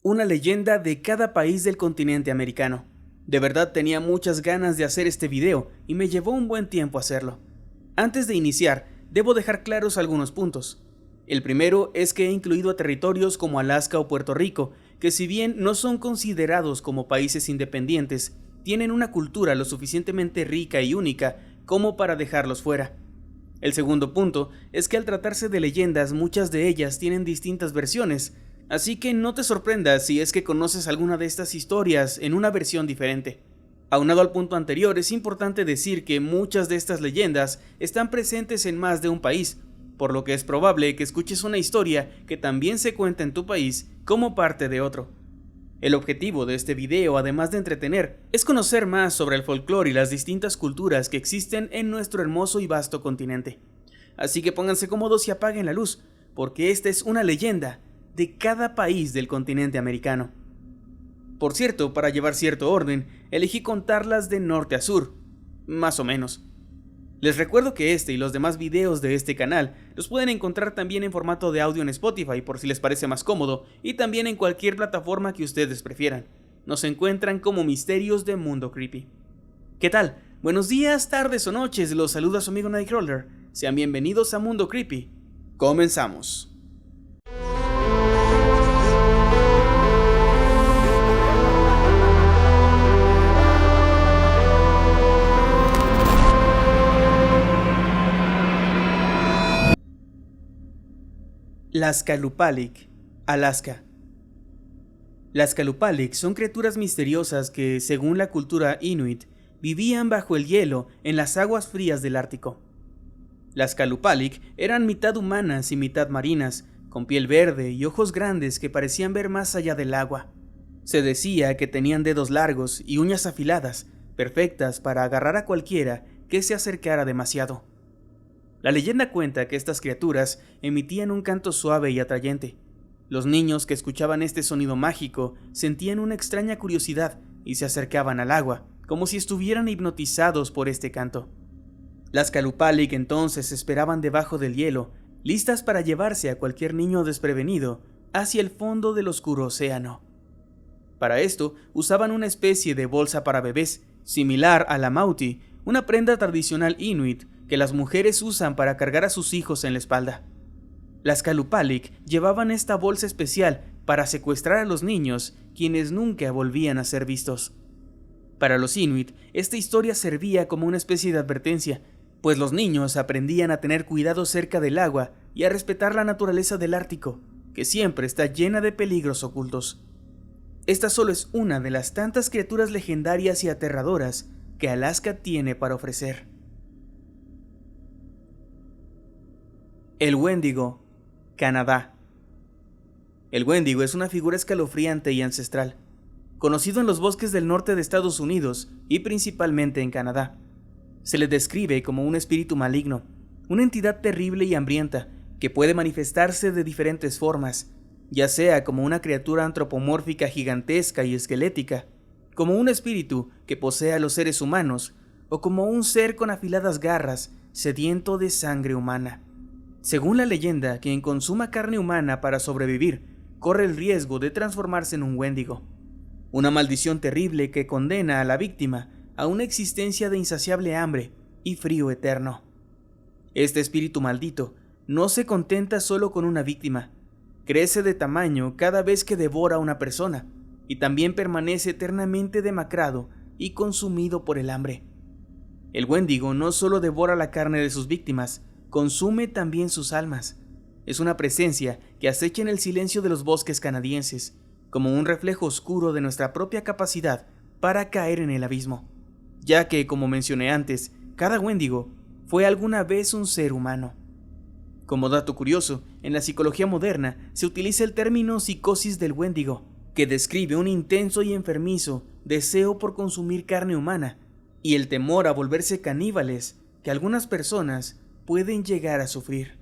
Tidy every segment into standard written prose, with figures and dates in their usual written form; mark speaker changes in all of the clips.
Speaker 1: Una leyenda de cada país del continente americano. De verdad tenía muchas ganas de hacer este video y me llevó un buen tiempo hacerlo. Antes de iniciar, debo dejar claros algunos puntos. El primero es que he incluido a territorios como Alaska o Puerto Rico, que si bien no son considerados como países independientes, tienen una cultura lo suficientemente rica y única como para dejarlos fuera. El segundo punto es que al tratarse de leyendas, muchas de ellas tienen distintas versiones, así que no te sorprendas si es que conoces alguna de estas historias en una versión diferente. Aunado al punto anterior, es importante decir que muchas de estas leyendas están presentes en más de un país, por lo que es probable que escuches una historia que también se cuenta en tu país como parte de otro. El objetivo de este video, además de entretener, es conocer más sobre el folclore y las distintas culturas que existen en nuestro hermoso y vasto continente. Así que pónganse cómodos y apaguen la luz, porque esta es una leyenda de cada país del continente americano. Por cierto, para llevar cierto orden, elegí contarlas de norte a sur, más o menos. Les recuerdo que este y los demás videos de este canal los pueden encontrar también en formato de audio en Spotify por si les parece más cómodo, y también en cualquier plataforma que ustedes prefieran. Nos encuentran como Misterios de Mundo Creepy. ¿Qué tal? Buenos días, tardes o noches, los saluda su amigo Nightcrawler. Sean bienvenidos a Mundo Creepy. Comenzamos. Las Kalupalik, Alaska. Las Kalupalik son criaturas misteriosas que, según la cultura inuit, vivían bajo el hielo en las aguas frías del Ártico. Las Kalupalik eran mitad humanas y mitad marinas, con piel verde y ojos grandes que parecían ver más allá del agua. Se decía que tenían dedos largos y uñas afiladas, perfectas para agarrar a cualquiera que se acercara demasiado. La leyenda cuenta que estas criaturas emitían un canto suave y atrayente. Los niños que escuchaban este sonido mágico sentían una extraña curiosidad y se acercaban al agua, como si estuvieran hipnotizados por este canto. Las Kalupalik entonces esperaban debajo del hielo, listas para llevarse a cualquier niño desprevenido hacia el fondo del oscuro océano. Para esto usaban una especie de bolsa para bebés, similar a la mauti, una prenda tradicional inuit que las mujeres usan para cargar a sus hijos en la espalda. Las Kalupalik llevaban esta bolsa especial para secuestrar a los niños, quienes nunca volvían a ser vistos. Para los inuit, esta historia servía como una especie de advertencia, pues los niños aprendían a tener cuidado cerca del agua y a respetar la naturaleza del Ártico, que siempre está llena de peligros ocultos. Esta solo es una de las tantas criaturas legendarias y aterradoras que Alaska tiene para ofrecer. El Wendigo, Canadá. El Wendigo es una figura escalofriante y ancestral, conocido en los bosques del norte de Estados Unidos y principalmente en Canadá. Se le describe como un espíritu maligno, una entidad terrible y hambrienta que puede manifestarse de diferentes formas, ya sea como una criatura antropomórfica gigantesca y esquelética, como un espíritu que posee a los seres humanos, o como un ser con afiladas garras, sediento de sangre humana. Según la leyenda, quien consuma carne humana para sobrevivir corre el riesgo de transformarse en un Wendigo, una maldición terrible que condena a la víctima a una existencia de insaciable hambre y frío eterno. Este espíritu maldito no se contenta solo con una víctima, crece de tamaño cada vez que devora a una persona y también permanece eternamente demacrado y consumido por el hambre. El Wendigo no solo devora la carne de sus víctimas, consume también sus almas. Es una presencia que acecha en el silencio de los bosques canadienses, como un reflejo oscuro de nuestra propia capacidad para caer en el abismo, ya que, como mencioné antes, cada Wendigo fue alguna vez un ser humano. Como dato curioso, en la psicología moderna se utiliza el término psicosis del Wendigo, que describe un intenso y enfermizo deseo por consumir carne humana y el temor a volverse caníbales que algunas personas pueden llegar a sufrir.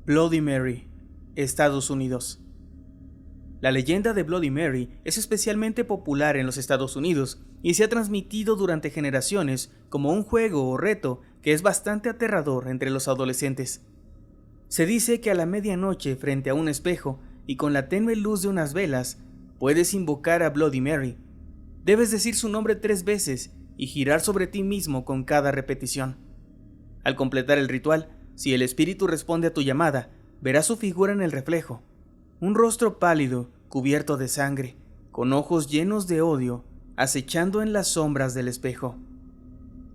Speaker 1: Bloody Mary, Estados Unidos. La leyenda de Bloody Mary es especialmente popular en los Estados Unidos y se ha transmitido durante generaciones como un juego o reto que es bastante aterrador entre los adolescentes. Se dice que a la medianoche, frente a un espejo y con la tenue luz de unas velas, puedes invocar a Bloody Mary. Debes decir su nombre 3 veces y girar sobre ti mismo con cada repetición. Al completar el ritual, si el espíritu responde a tu llamada, verás su figura en el reflejo. Un rostro pálido, cubierto de sangre, con ojos llenos de odio, acechando en las sombras del espejo.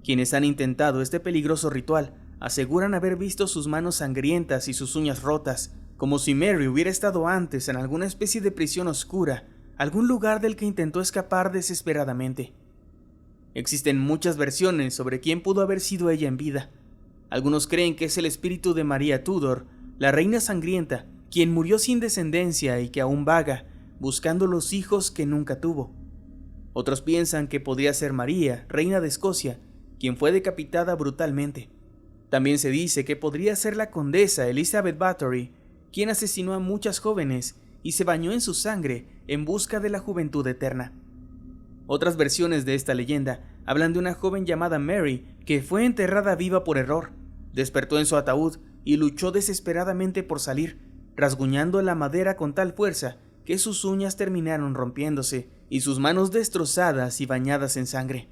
Speaker 1: Quienes han intentado este peligroso ritual aseguran haber visto sus manos sangrientas y sus uñas rotas, como si Mary hubiera estado antes en alguna especie de prisión oscura, algún lugar del que intentó escapar desesperadamente. Existen muchas versiones sobre quién pudo haber sido ella en vida. Algunos creen que es el espíritu de María Tudor, la reina sangrienta, quien murió sin descendencia y que aún vaga, buscando los hijos que nunca tuvo. Otros piensan que podría ser María, reina de Escocia, quien fue decapitada brutalmente. También se dice que podría ser la condesa Elizabeth Bathory, quien asesinó a muchas jóvenes y se bañó en su sangre en busca de la juventud eterna. Otras versiones de esta leyenda hablan de una joven llamada Mary que fue enterrada viva por error, despertó en su ataúd y luchó desesperadamente por salir, rasguñando la madera con tal fuerza que sus uñas terminaron rompiéndose y sus manos destrozadas y bañadas en sangre.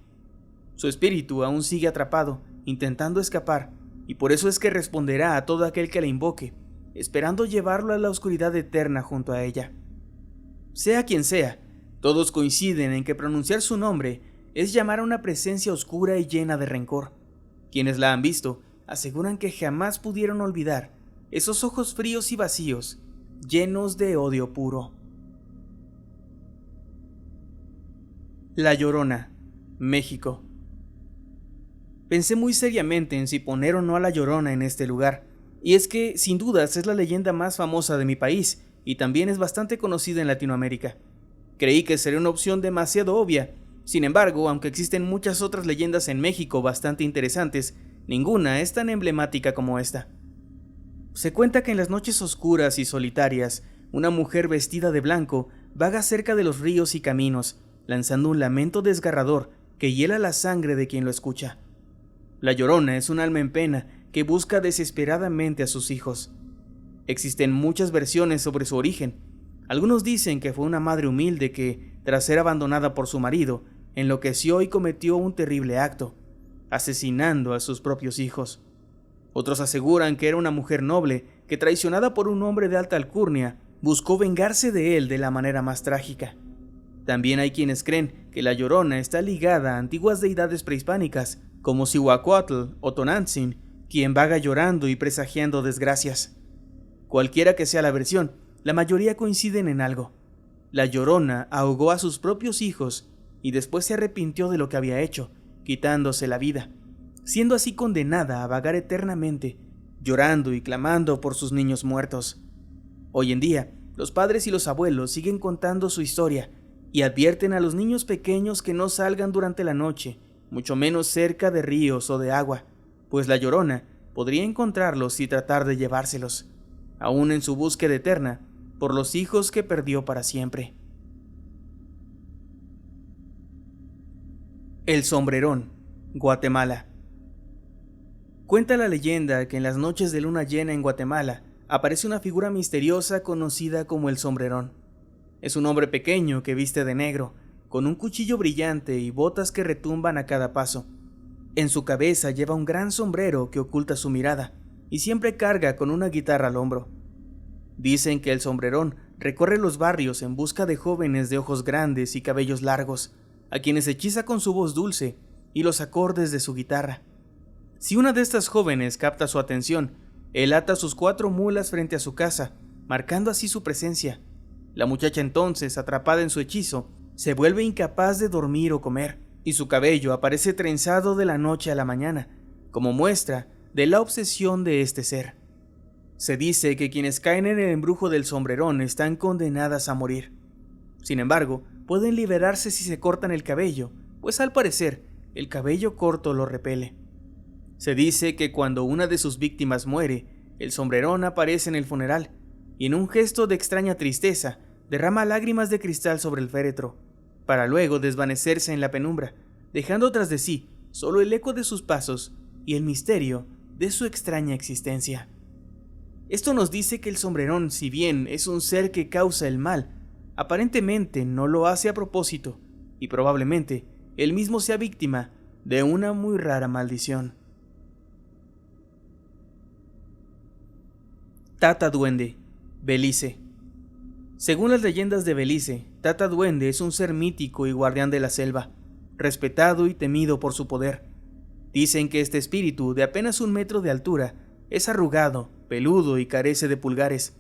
Speaker 1: Su espíritu aún sigue atrapado, intentando escapar, y por eso es que responderá a todo aquel que la invoque, esperando llevarlo a la oscuridad eterna junto a ella. Sea quien sea, todos coinciden en que pronunciar su nombre es llamar a una presencia oscura y llena de rencor. Quienes la han visto aseguran que jamás pudieron olvidar esos ojos fríos y vacíos, llenos de odio puro. La Llorona, México. Pensé muy seriamente en si poner o no a La Llorona en este lugar, y es que, sin dudas, es la leyenda más famosa de mi país, y también es bastante conocida en Latinoamérica. Creí que sería una opción demasiado obvia. Sin embargo, aunque existen muchas otras leyendas en México bastante interesantes, ninguna es tan emblemática como esta. Se cuenta que en las noches oscuras y solitarias, una mujer vestida de blanco vaga cerca de los ríos y caminos, lanzando un lamento desgarrador que hiela la sangre de quien lo escucha. La Llorona es un alma en pena que busca desesperadamente a sus hijos. Existen muchas versiones sobre su origen. Algunos dicen que fue una madre humilde que, tras ser abandonada por su marido, enloqueció y cometió un terrible acto, asesinando a sus propios hijos. Otros aseguran que era una mujer noble que, traicionada por un hombre de alta alcurnia, buscó vengarse de él de la manera más trágica. También hay quienes creen que la Llorona está ligada a antiguas deidades prehispánicas, como Cihuacóatl o Tonantzin, quien vaga llorando y presagiando desgracias. Cualquiera que sea la versión, la mayoría coinciden en algo. La Llorona ahogó a sus propios hijos y después se arrepintió de lo que había hecho, quitándose la vida, siendo así condenada a vagar eternamente, llorando y clamando por sus niños muertos. Hoy en día, los padres y los abuelos siguen contando su historia y advierten a los niños pequeños que no salgan durante la noche, mucho menos cerca de ríos o de agua, pues la Llorona podría encontrarlos y tratar de llevárselos, aún en su búsqueda eterna, por los hijos que perdió para siempre. El Sombrerón, Guatemala. Cuenta la leyenda que en las noches de luna llena en Guatemala aparece una figura misteriosa conocida como el Sombrerón. Es un hombre pequeño que viste de negro, con un cuchillo brillante y botas que retumban a cada paso. En su cabeza lleva un gran sombrero que oculta su mirada, y siempre carga con una guitarra al hombro. Dicen que el Sombrerón recorre los barrios en busca de jóvenes de ojos grandes y cabellos largos, a quienes hechiza con su voz dulce y los acordes de su guitarra. Si una de estas jóvenes capta su atención, él ata sus 4 mulas frente a su casa, marcando así su presencia. La muchacha entonces, atrapada en su hechizo, se vuelve incapaz de dormir o comer, y su cabello aparece trenzado de la noche a la mañana, como muestra de la obsesión de este ser. Se dice que quienes caen en el embrujo del Sombrerón están condenadas a morir. Sin embargo, pueden liberarse si se cortan el cabello, pues al parecer, el cabello corto lo repele. Se dice que cuando una de sus víctimas muere, el Sombrerón aparece en el funeral, y en un gesto de extraña tristeza, derrama lágrimas de cristal sobre el féretro, para luego desvanecerse en la penumbra, dejando tras de sí solo el eco de sus pasos y el misterio de su extraña existencia. Esto nos dice que el sombrerón, si bien es un ser que causa el mal, aparentemente no lo hace a propósito, y probablemente él mismo sea víctima de una muy rara maldición. Tata Duende, Belice. Según las leyendas de Belice, Tata Duende es un ser mítico y guardián de la selva, respetado y temido por su poder. Dicen que este espíritu, de apenas 1 metro de altura, es arrugado, peludo y carece de pulgares.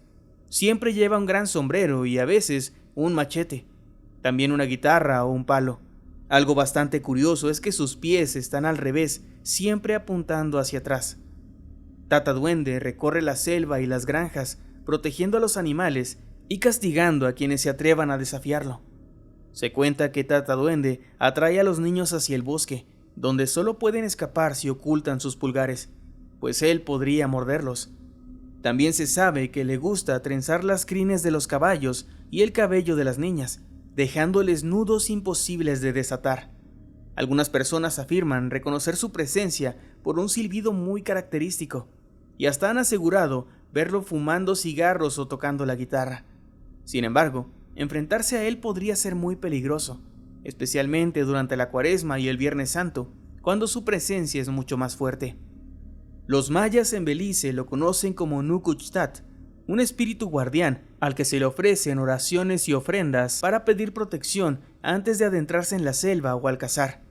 Speaker 1: Siempre lleva un gran sombrero y a veces un machete, también una guitarra o un palo. Algo bastante curioso es que sus pies están al revés, siempre apuntando hacia atrás. Tata Duende recorre la selva y las granjas, protegiendo a los animales y castigando a quienes se atrevan a desafiarlo. Se cuenta que Tata Duende atrae a los niños hacia el bosque, donde solo pueden escapar si ocultan sus pulgares, pues él podría morderlos. También se sabe que le gusta trenzar las crines de los caballos y el cabello de las niñas, dejándoles nudos imposibles de desatar. Algunas personas afirman reconocer su presencia por un silbido muy característico, y hasta han asegurado verlo fumando cigarros o tocando la guitarra. Sin embargo, enfrentarse a él podría ser muy peligroso, especialmente durante la Cuaresma y el Viernes Santo, cuando su presencia es mucho más fuerte. Los mayas en Belice lo conocen como Nukuchtat, un espíritu guardián al que se le ofrecen oraciones y ofrendas para pedir protección antes de adentrarse en la selva o al cazar.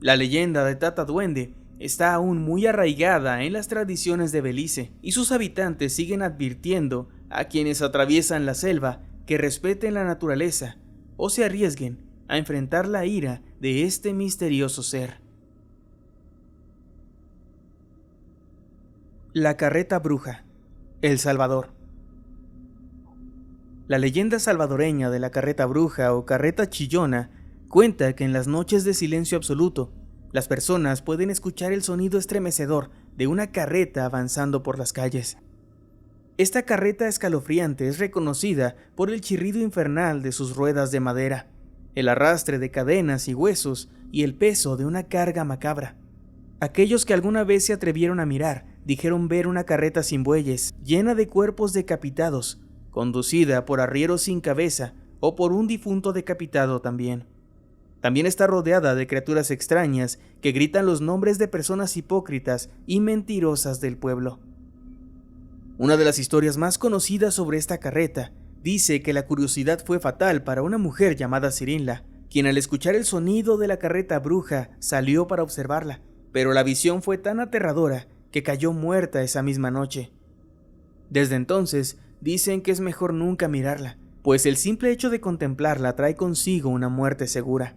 Speaker 1: La leyenda de Tata Duende está aún muy arraigada en las tradiciones de Belice y sus habitantes siguen advirtiendo a quienes atraviesan la selva que respeten la naturaleza o se arriesguen a enfrentar la ira de este misterioso ser. La carreta bruja, El Salvador. La leyenda salvadoreña de la carreta bruja o carreta chillona cuenta que en las noches de silencio absoluto, las personas pueden escuchar el sonido estremecedor de una carreta avanzando por las calles. Esta carreta escalofriante es reconocida por el chirrido infernal de sus ruedas de madera, el arrastre de cadenas y huesos y el peso de una carga macabra. Aquellos que alguna vez se atrevieron a mirar dijeron ver una carreta sin bueyes, llena de cuerpos decapitados, conducida por arrieros sin cabeza o por un difunto decapitado también. También está rodeada de criaturas extrañas que gritan los nombres de personas hipócritas y mentirosas del pueblo. Una de las historias más conocidas sobre esta carreta dice que la curiosidad fue fatal para una mujer llamada Cirinla, quien al escuchar el sonido de la carreta bruja salió para observarla, pero la visión fue tan aterradora que cayó muerta esa misma noche. Desde entonces dicen que es mejor nunca mirarla, pues el simple hecho de contemplarla trae consigo una muerte segura.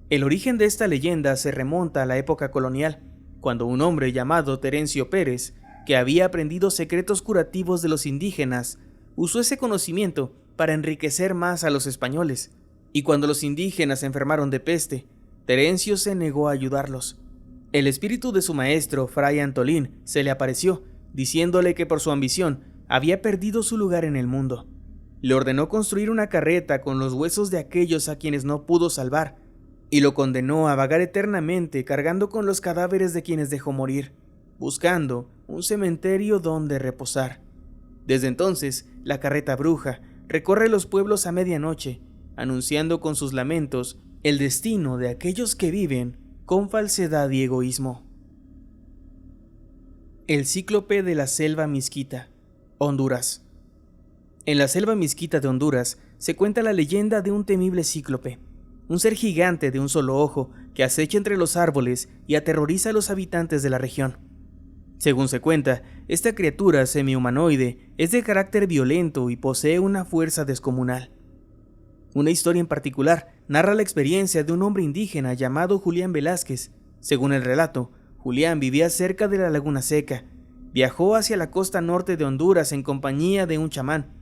Speaker 1: El origen de esta leyenda se remonta a la época colonial, cuando un hombre llamado Terencio Pérez, que había aprendido secretos curativos de los indígenas, usó ese conocimiento para enriquecer más a los españoles, y cuando los indígenas se enfermaron de peste, Terencio se negó a ayudarlos. El espíritu de su maestro, Fray Antolín, se le apareció, diciéndole que por su ambición había perdido su lugar en el mundo. Le ordenó construir una carreta con los huesos de aquellos a quienes no pudo salvar, y lo condenó a vagar eternamente cargando con los cadáveres de quienes dejó morir, buscando un cementerio donde reposar. Desde entonces, la carreta bruja recorre los pueblos a medianoche, anunciando con sus lamentos el destino de aquellos que viven con falsedad y egoísmo. El cíclope de la selva Mixquita, Honduras. En la selva Mixquita de Honduras se cuenta la leyenda de un temible cíclope, un ser gigante de un solo ojo que acecha entre los árboles y aterroriza a los habitantes de la región. Según se cuenta, esta criatura semi-humanoide es de carácter violento y posee una fuerza descomunal. Una historia en particular narra la experiencia de un hombre indígena llamado Julián Velázquez. Según el relato, Julián vivía cerca de la Laguna Seca. Viajó hacia la costa norte de Honduras en compañía de un chamán.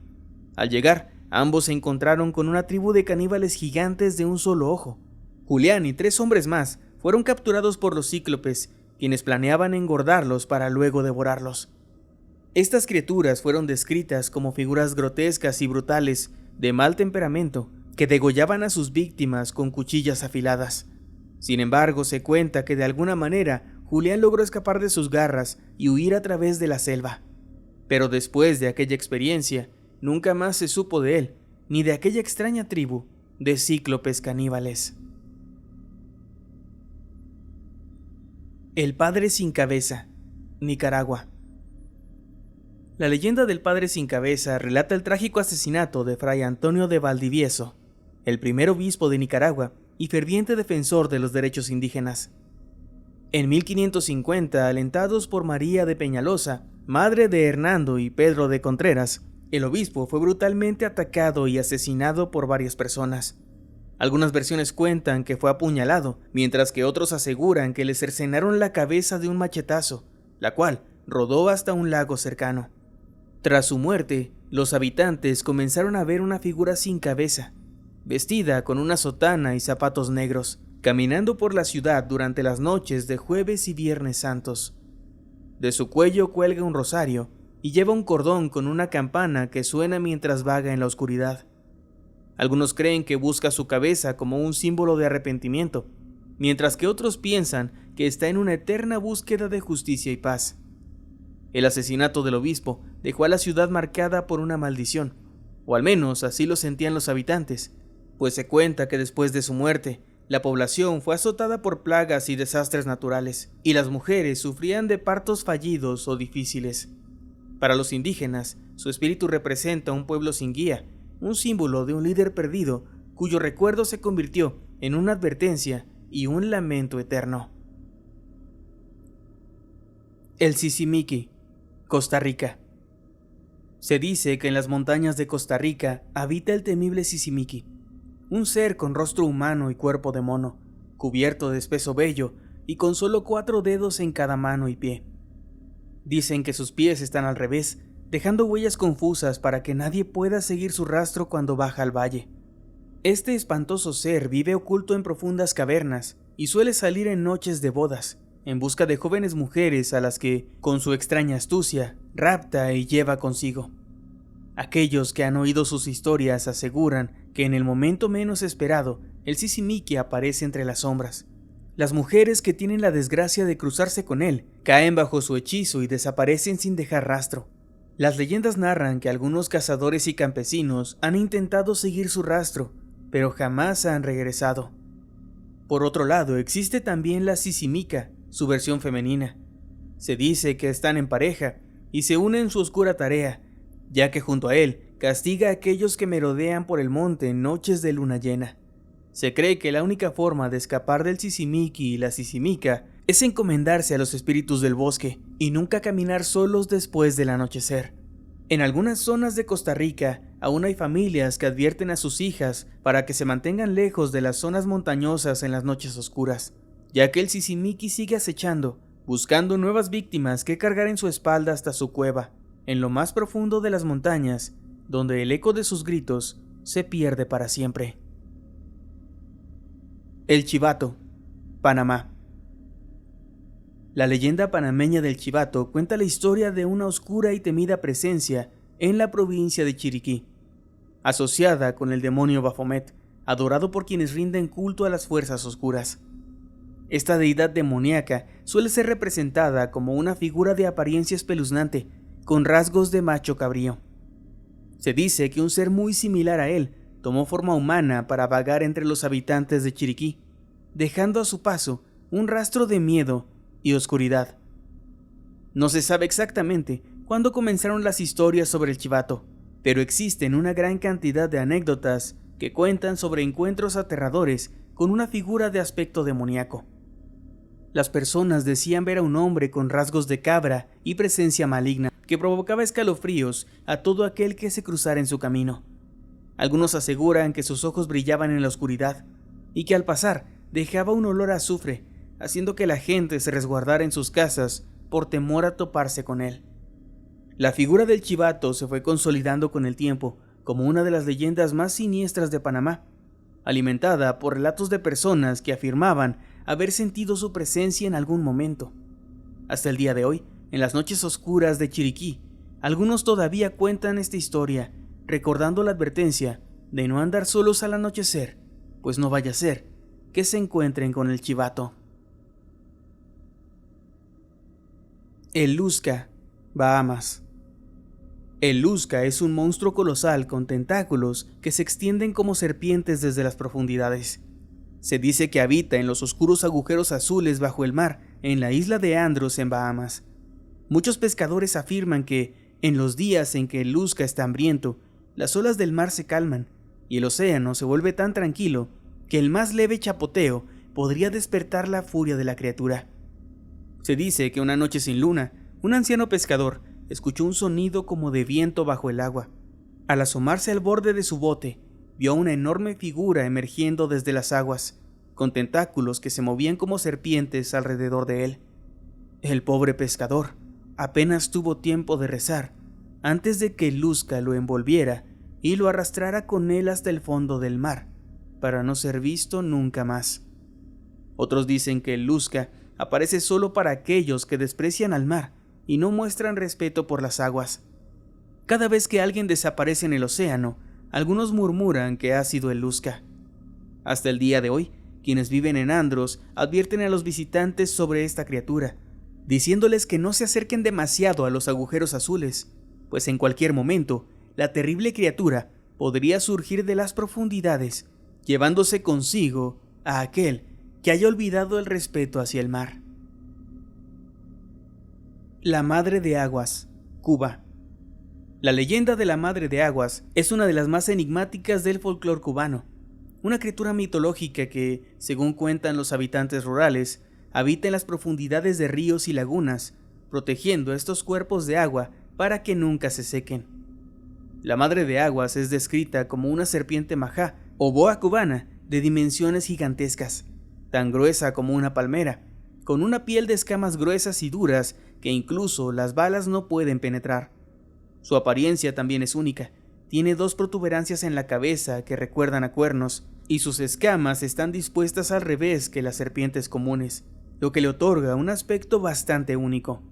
Speaker 1: Al llegar, ambos se encontraron con una tribu de caníbales gigantes de un solo ojo. Julián y 3 hombres más fueron capturados por los cíclopes, quienes planeaban engordarlos para luego devorarlos. Estas criaturas fueron descritas como figuras grotescas y brutales, de mal temperamento, que degollaban a sus víctimas con cuchillas afiladas. Sin embargo, se cuenta que de alguna manera Julián logró escapar de sus garras y huir a través de la selva. Pero después de aquella experiencia, nunca más se supo de él, ni de aquella extraña tribu de cíclopes caníbales. El Padre Sin Cabeza, Nicaragua. La leyenda del Padre Sin Cabeza relata el trágico asesinato de Fray Antonio de Valdivieso, el primer obispo de Nicaragua y ferviente defensor de los derechos indígenas. En 1550, alentados por María de Peñalosa, madre de Hernando y Pedro de Contreras, el obispo fue brutalmente atacado y asesinado por varias personas. Algunas versiones cuentan que fue apuñalado, mientras que otros aseguran que le cercenaron la cabeza de un machetazo, la cual rodó hasta un lago cercano. Tras su muerte, los habitantes comenzaron a ver una figura sin cabeza, vestida con una sotana y zapatos negros, caminando por la ciudad durante las noches de Jueves y Viernes Santos. De su cuello cuelga un rosario y lleva un cordón con una campana que suena mientras vaga en la oscuridad. Algunos creen que busca su cabeza como un símbolo de arrepentimiento, mientras que otros piensan que está en una eterna búsqueda de justicia y paz. El asesinato del obispo dejó a la ciudad marcada por una maldición, o al menos así lo sentían los habitantes, pues se cuenta que después de su muerte, la población fue azotada por plagas y desastres naturales, y las mujeres sufrían de partos fallidos o difíciles. Para los indígenas, su espíritu representa un pueblo sin guía, un símbolo de un líder perdido, cuyo recuerdo se convirtió en una advertencia y un lamento eterno. El Sisimiqui, Costa Rica. Se dice que en las montañas de Costa Rica habita el temible Sisimiqui, un ser con rostro humano y cuerpo de mono, cubierto de espeso vello y con solo 4 dedos en cada mano y pie. Dicen que sus pies están al revés, dejando huellas confusas para que nadie pueda seguir su rastro cuando baja al valle. Este espantoso ser vive oculto en profundas cavernas y suele salir en noches de bodas, en busca de jóvenes mujeres a las que, con su extraña astucia, rapta y lleva consigo. Aquellos que han oído sus historias aseguran que en el momento menos esperado, el Sisimiqui aparece entre las sombras. Las mujeres que tienen la desgracia de cruzarse con él caen bajo su hechizo y desaparecen sin dejar rastro. Las leyendas narran que algunos cazadores y campesinos han intentado seguir su rastro, pero jamás han regresado. Por otro lado, existe también la Sisimica, su versión femenina. Se dice que están en pareja y se unen en su oscura tarea, ya que junto a él castiga a aquellos que merodean por el monte en noches de luna llena. Se cree que la única forma de escapar del Sisimiqui y la Sisimica es encomendarse a los espíritus del bosque y nunca caminar solos después del anochecer. En algunas zonas de Costa Rica aún hay familias que advierten a sus hijas para que se mantengan lejos de las zonas montañosas en las noches oscuras, ya que el Sisimiqui sigue acechando, buscando nuevas víctimas que cargar en su espalda hasta su cueva, en lo más profundo de las montañas, donde el eco de sus gritos se pierde para siempre. El Chivato, Panamá. La leyenda panameña del Chivato cuenta la historia de una oscura y temida presencia en la provincia de Chiriquí, asociada con el demonio Baphomet, adorado por quienes rinden culto a las fuerzas oscuras. Esta deidad demoníaca suele ser representada como una figura de apariencia espeluznante, con rasgos de macho cabrío. Se dice que un ser muy similar a él tomó forma humana para vagar entre los habitantes de Chiriquí, dejando a su paso un rastro de miedo y oscuridad. No se sabe exactamente cuándo comenzaron las historias sobre el Chivato, pero existen una gran cantidad de anécdotas que cuentan sobre encuentros aterradores con una figura de aspecto demoníaco. Las personas decían ver a un hombre con rasgos de cabra y presencia maligna que provocaba escalofríos a todo aquel que se cruzara en su camino. Algunos aseguran que sus ojos brillaban en la oscuridad y que al pasar dejaba un olor a azufre, haciendo que la gente se resguardara en sus casas por temor a toparse con él. La figura del Chivato se fue consolidando con el tiempo como una de las leyendas más siniestras de Panamá, alimentada por relatos de personas que afirmaban haber sentido su presencia en algún momento. Hasta el día de hoy, en las noches oscuras de Chiriquí, algunos todavía cuentan esta historia, recordando la advertencia de no andar solos al anochecer, pues no vaya a ser que se encuentren con el Chivato. El Lusca, Bahamas. El Luzca es un monstruo colosal con tentáculos que se extienden como serpientes desde las profundidades. Se dice que habita en los oscuros agujeros azules bajo el mar, en la isla de Andros en Bahamas. Muchos pescadores afirman que, en los días en que el Luzca está hambriento, las olas del mar se calman y el océano se vuelve tan tranquilo que el más leve chapoteo podría despertar la furia de la criatura. Se dice que una noche sin luna, un anciano pescador escuchó un sonido como de viento bajo el agua. Al asomarse al borde de su bote, vio una enorme figura emergiendo desde las aguas, con tentáculos que se movían como serpientes alrededor de él. El pobre pescador apenas tuvo tiempo de rezar antes de que el Luzca lo envolviera y lo arrastrara con él hasta el fondo del mar, para no ser visto nunca más. Otros dicen que el Luzca aparece solo para aquellos que desprecian al mar y no muestran respeto por las aguas. Cada vez que alguien desaparece en el océano, algunos murmuran que ha sido el Luzca. Hasta el día de hoy, quienes viven en Andros advierten a los visitantes sobre esta criatura, diciéndoles que no se acerquen demasiado a los agujeros azules, pues en cualquier momento, la terrible criatura podría surgir de las profundidades, llevándose consigo a aquel que haya olvidado el respeto hacia el mar. La Madre de Aguas, Cuba. La leyenda de la Madre de Aguas es una de las más enigmáticas del folclore cubano. Una criatura mitológica que, según cuentan los habitantes rurales, habita en las profundidades de ríos y lagunas, protegiendo estos cuerpos de agua para que nunca se sequen. La Madre de Aguas es descrita como una serpiente majá o boa cubana de dimensiones gigantescas, tan gruesa como una palmera, con una piel de escamas gruesas y duras que incluso las balas no pueden penetrar. Su apariencia también es única. Tiene 2 protuberancias en la cabeza que recuerdan a cuernos, y sus escamas están dispuestas al revés que las serpientes comunes, lo que le otorga un aspecto bastante único.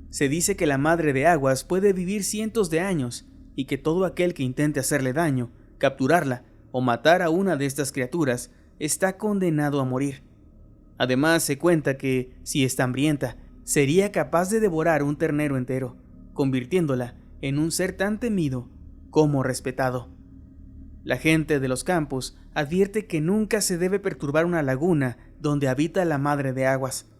Speaker 1: Se dice que la Madre de Aguas puede vivir cientos de años, y que todo aquel que intente hacerle daño, capturarla o matar a una de estas criaturas está condenado a morir. Además, se cuenta que, si está hambrienta, sería capaz de devorar un ternero entero, convirtiéndola en un ser tan temido como respetado. La gente de los campos advierte que nunca se debe perturbar una laguna donde habita la Madre de Aguas,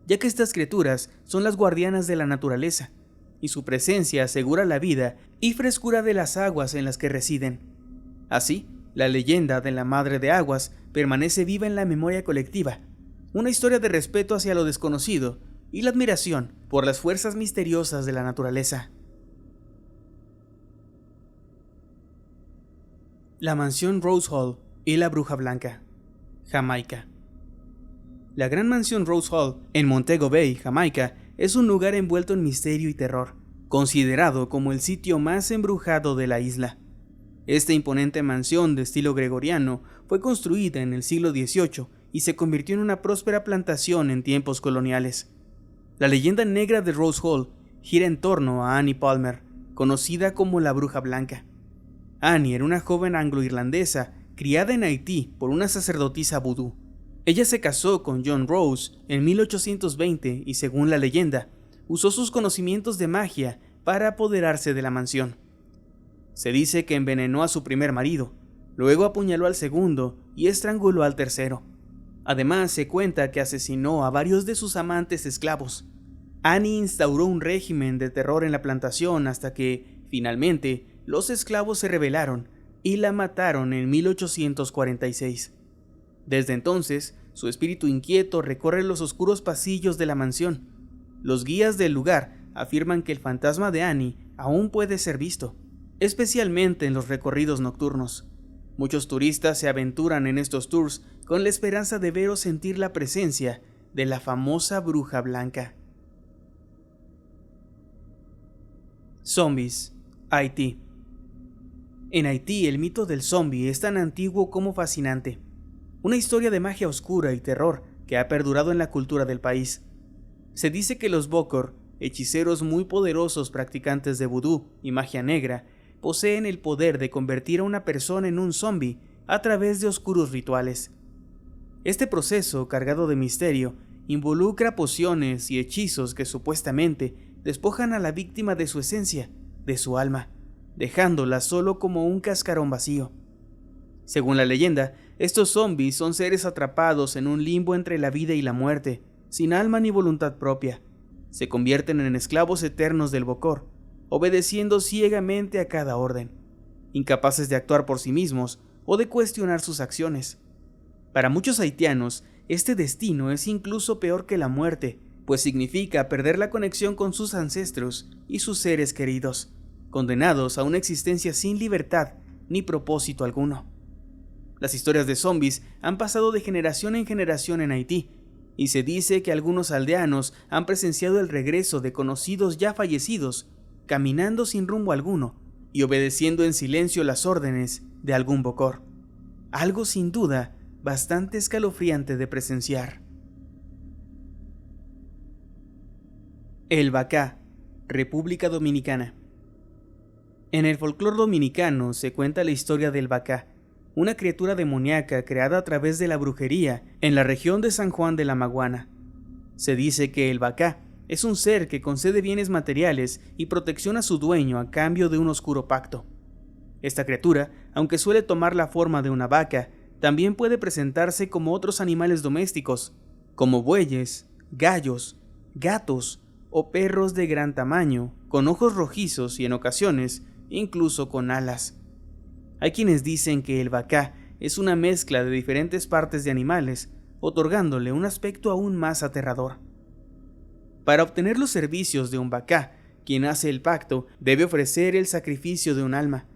Speaker 1: ya que estas criaturas son las guardianas de la naturaleza, y su presencia asegura la vida y frescura de las aguas en las que residen. Así, la leyenda de la Madre de Aguas permanece viva en la memoria colectiva, una historia de respeto hacia lo desconocido y la admiración por las fuerzas misteriosas de la naturaleza. La mansión Rose Hall y la Bruja Blanca, Jamaica. La gran mansión Rose Hall en Montego Bay, Jamaica, es un lugar envuelto en misterio y terror, considerado como el sitio más embrujado de la isla. Esta imponente mansión de estilo gregoriano fue construida en el siglo XVIII y se convirtió en una próspera plantación en tiempos coloniales. La leyenda negra de Rose Hall gira en torno a Annie Palmer, conocida como la Bruja Blanca. Annie era una joven anglo-irlandesa criada en Haití por una sacerdotisa vudú. Ella se casó con John Rose en 1820 y, según la leyenda, usó sus conocimientos de magia para apoderarse de la mansión. Se dice que envenenó a su primer marido, luego apuñaló al segundo y estranguló al tercero. Además, se cuenta que asesinó a varios de sus amantes esclavos. Annie instauró un régimen de terror en la plantación hasta que, finalmente, los esclavos se rebelaron y la mataron en 1846. Desde entonces, su espíritu inquieto recorre los oscuros pasillos de la mansión. Los guías del lugar afirman que el fantasma de Annie aún puede ser visto, especialmente en los recorridos nocturnos. Muchos turistas se aventuran en estos tours con la esperanza de ver o sentir la presencia de la famosa Bruja Blanca. Zombies, Haití. En Haití, el mito del zombie es tan antiguo como fascinante. Una historia de magia oscura y terror que ha perdurado en la cultura del país. Se dice que los Bokor, hechiceros muy poderosos practicantes de vudú y magia negra, poseen el poder de convertir a una persona en un zombie a través de oscuros rituales. Este proceso, cargado de misterio, involucra pociones y hechizos que supuestamente despojan a la víctima de su esencia, de su alma, dejándola solo como un cascarón vacío. Según la leyenda, estos zombies son seres atrapados en un limbo entre la vida y la muerte, sin alma ni voluntad propia. Se convierten en esclavos eternos del Bokor, obedeciendo ciegamente a cada orden, incapaces de actuar por sí mismos o de cuestionar sus acciones. Para muchos haitianos, este destino es incluso peor que la muerte, pues significa perder la conexión con sus ancestros y sus seres queridos, condenados a una existencia sin libertad ni propósito alguno. Las historias de zombies han pasado de generación en generación en Haití, y se dice que algunos aldeanos han presenciado el regreso de conocidos ya fallecidos, caminando sin rumbo alguno y obedeciendo en silencio las órdenes de algún Bokor. Algo sin duda bastante escalofriante de presenciar. El Bacá, República Dominicana. En el folclore dominicano se cuenta la historia del Bacá, una criatura demoníaca creada a través de la brujería en la región de San Juan de la Maguana. Se dice que el Bacá es un ser que concede bienes materiales y protección a su dueño a cambio de un oscuro pacto. Esta criatura, aunque suele tomar la forma de una vaca, también puede presentarse como otros animales domésticos, como bueyes, gallos, gatos o perros de gran tamaño, con ojos rojizos y en ocasiones incluso con alas. Hay quienes dicen que el Bacá es una mezcla de diferentes partes de animales, otorgándole un aspecto aún más aterrador. Para obtener los servicios de un Bacá, quien hace el pacto debe ofrecer el sacrificio de un alma.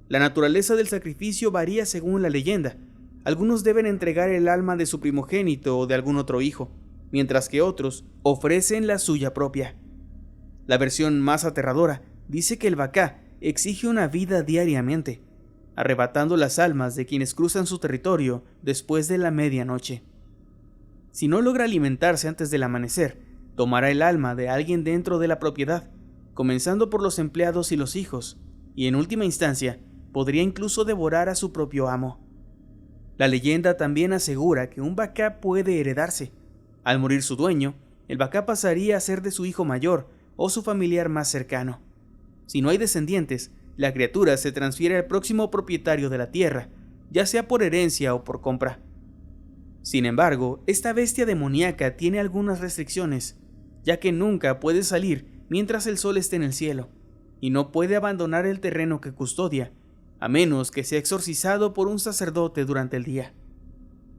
Speaker 1: La naturaleza del sacrificio varía según la leyenda. Algunos deben entregar el alma de su primogénito o de algún otro hijo, mientras que otros ofrecen la suya propia. La versión más aterradora dice que el Bacá exige una vida diariamente, arrebatando las almas de quienes cruzan su territorio después de la medianoche. Si no logra alimentarse antes del amanecer, tomará el alma de alguien dentro de la propiedad, comenzando por los empleados y los hijos, y en última instancia podría incluso devorar a su propio amo. La leyenda también asegura que un Bacá puede heredarse. Al morir su dueño, el Bacá pasaría a ser de su hijo mayor o su familiar más cercano. Si no hay descendientes, la criatura se transfiere al próximo propietario de la tierra, ya sea por herencia o por compra. Sin embargo, esta bestia demoníaca tiene algunas restricciones, ya que nunca puede salir mientras el sol esté en el cielo, y no puede abandonar el terreno que custodia, a menos que sea exorcizado por un sacerdote durante el día.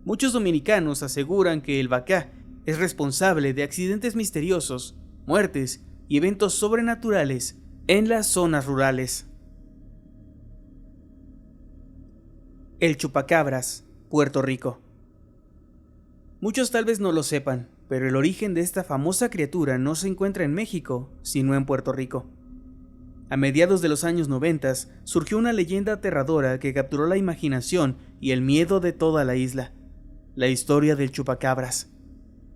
Speaker 1: Muchos dominicanos aseguran que el Bacá es responsable de accidentes misteriosos, muertes y eventos sobrenaturales en las zonas rurales. El Chupacabras, Puerto Rico. Muchos tal vez no lo sepan, pero el origen de esta famosa criatura no se encuentra en México, sino en Puerto Rico. A mediados de los años 90 surgió una leyenda aterradora que capturó la imaginación y el miedo de toda la isla: la historia del Chupacabras.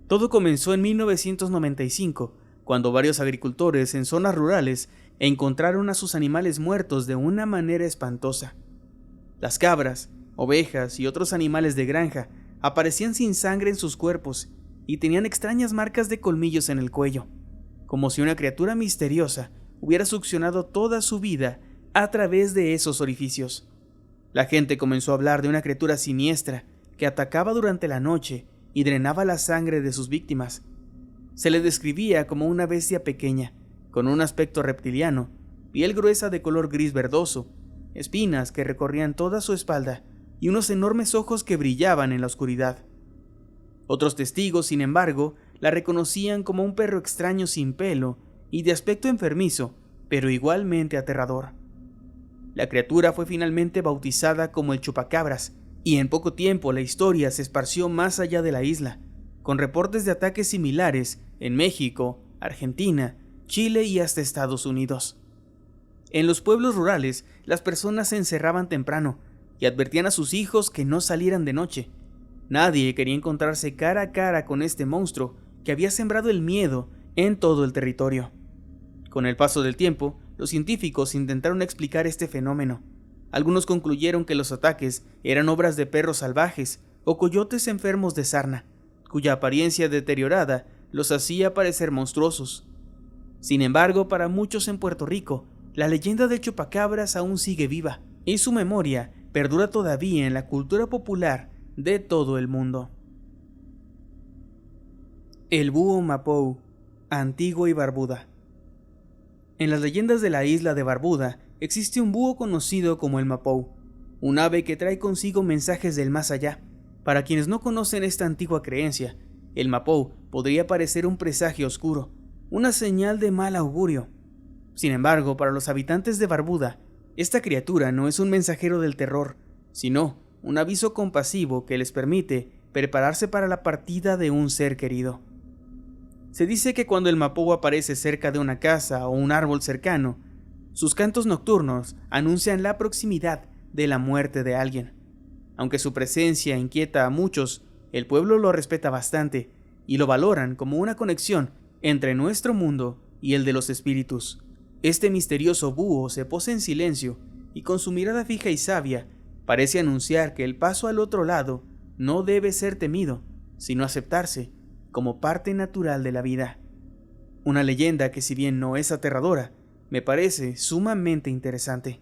Speaker 1: Todo comenzó en 1995, cuando varios agricultores en zonas rurales encontraron a sus animales muertos de una manera espantosa. Las cabras, ovejas y otros animales de granja aparecían sin sangre en sus cuerpos y tenían extrañas marcas de colmillos en el cuello, como si una criatura misteriosa hubiera succionado toda su vida a través de esos orificios. La gente comenzó a hablar de una criatura siniestra que atacaba durante la noche y drenaba la sangre de sus víctimas. Se le describía como una bestia pequeña, con un aspecto reptiliano, piel gruesa de color gris verdoso, espinas que recorrían toda su espalda y unos enormes ojos que brillaban en la oscuridad. Otros testigos, sin embargo, la reconocían como un perro extraño sin pelo y de aspecto enfermizo, pero igualmente aterrador. La criatura fue finalmente bautizada como el Chupacabras, y en poco tiempo la historia se esparció más allá de la isla, con reportes de ataques similares en México, Argentina, Chile y hasta Estados Unidos. En los pueblos rurales, las personas se encerraban temprano y advertían a sus hijos que no salieran de noche. Nadie quería encontrarse cara a cara con este monstruo que había sembrado el miedo en todo el territorio. Con el paso del tiempo, los científicos intentaron explicar este fenómeno. Algunos concluyeron que los ataques eran obras de perros salvajes o coyotes enfermos de sarna, cuya apariencia deteriorada los hacía parecer monstruosos. Sin embargo, para muchos en Puerto Rico, la leyenda del chupacabras aún sigue viva y su memoria perdura todavía en la cultura popular de todo el mundo. El búho Mapou, Antigua y Barbuda. En las leyendas de la isla de Barbuda existe un búho conocido como el Mapou, un ave que trae consigo mensajes del más allá. Para quienes no conocen esta antigua creencia, el Mapou podría parecer un presagio oscuro, una señal de mal augurio. Sin embargo, para los habitantes de Barbuda, esta criatura no es un mensajero del terror, sino un aviso compasivo que les permite prepararse para la partida de un ser querido. Se dice que cuando el Mapou aparece cerca de una casa o un árbol cercano, sus cantos nocturnos anuncian la proximidad de la muerte de alguien. Aunque su presencia inquieta a muchos, el pueblo lo respeta bastante y lo valoran como una conexión entre nuestro mundo y el de los espíritus. Este misterioso búho se posa en silencio y con su mirada fija y sabia parece anunciar que el paso al otro lado no debe ser temido, sino aceptarse como parte natural de la vida. Una leyenda que, si bien no es aterradora, me parece sumamente interesante.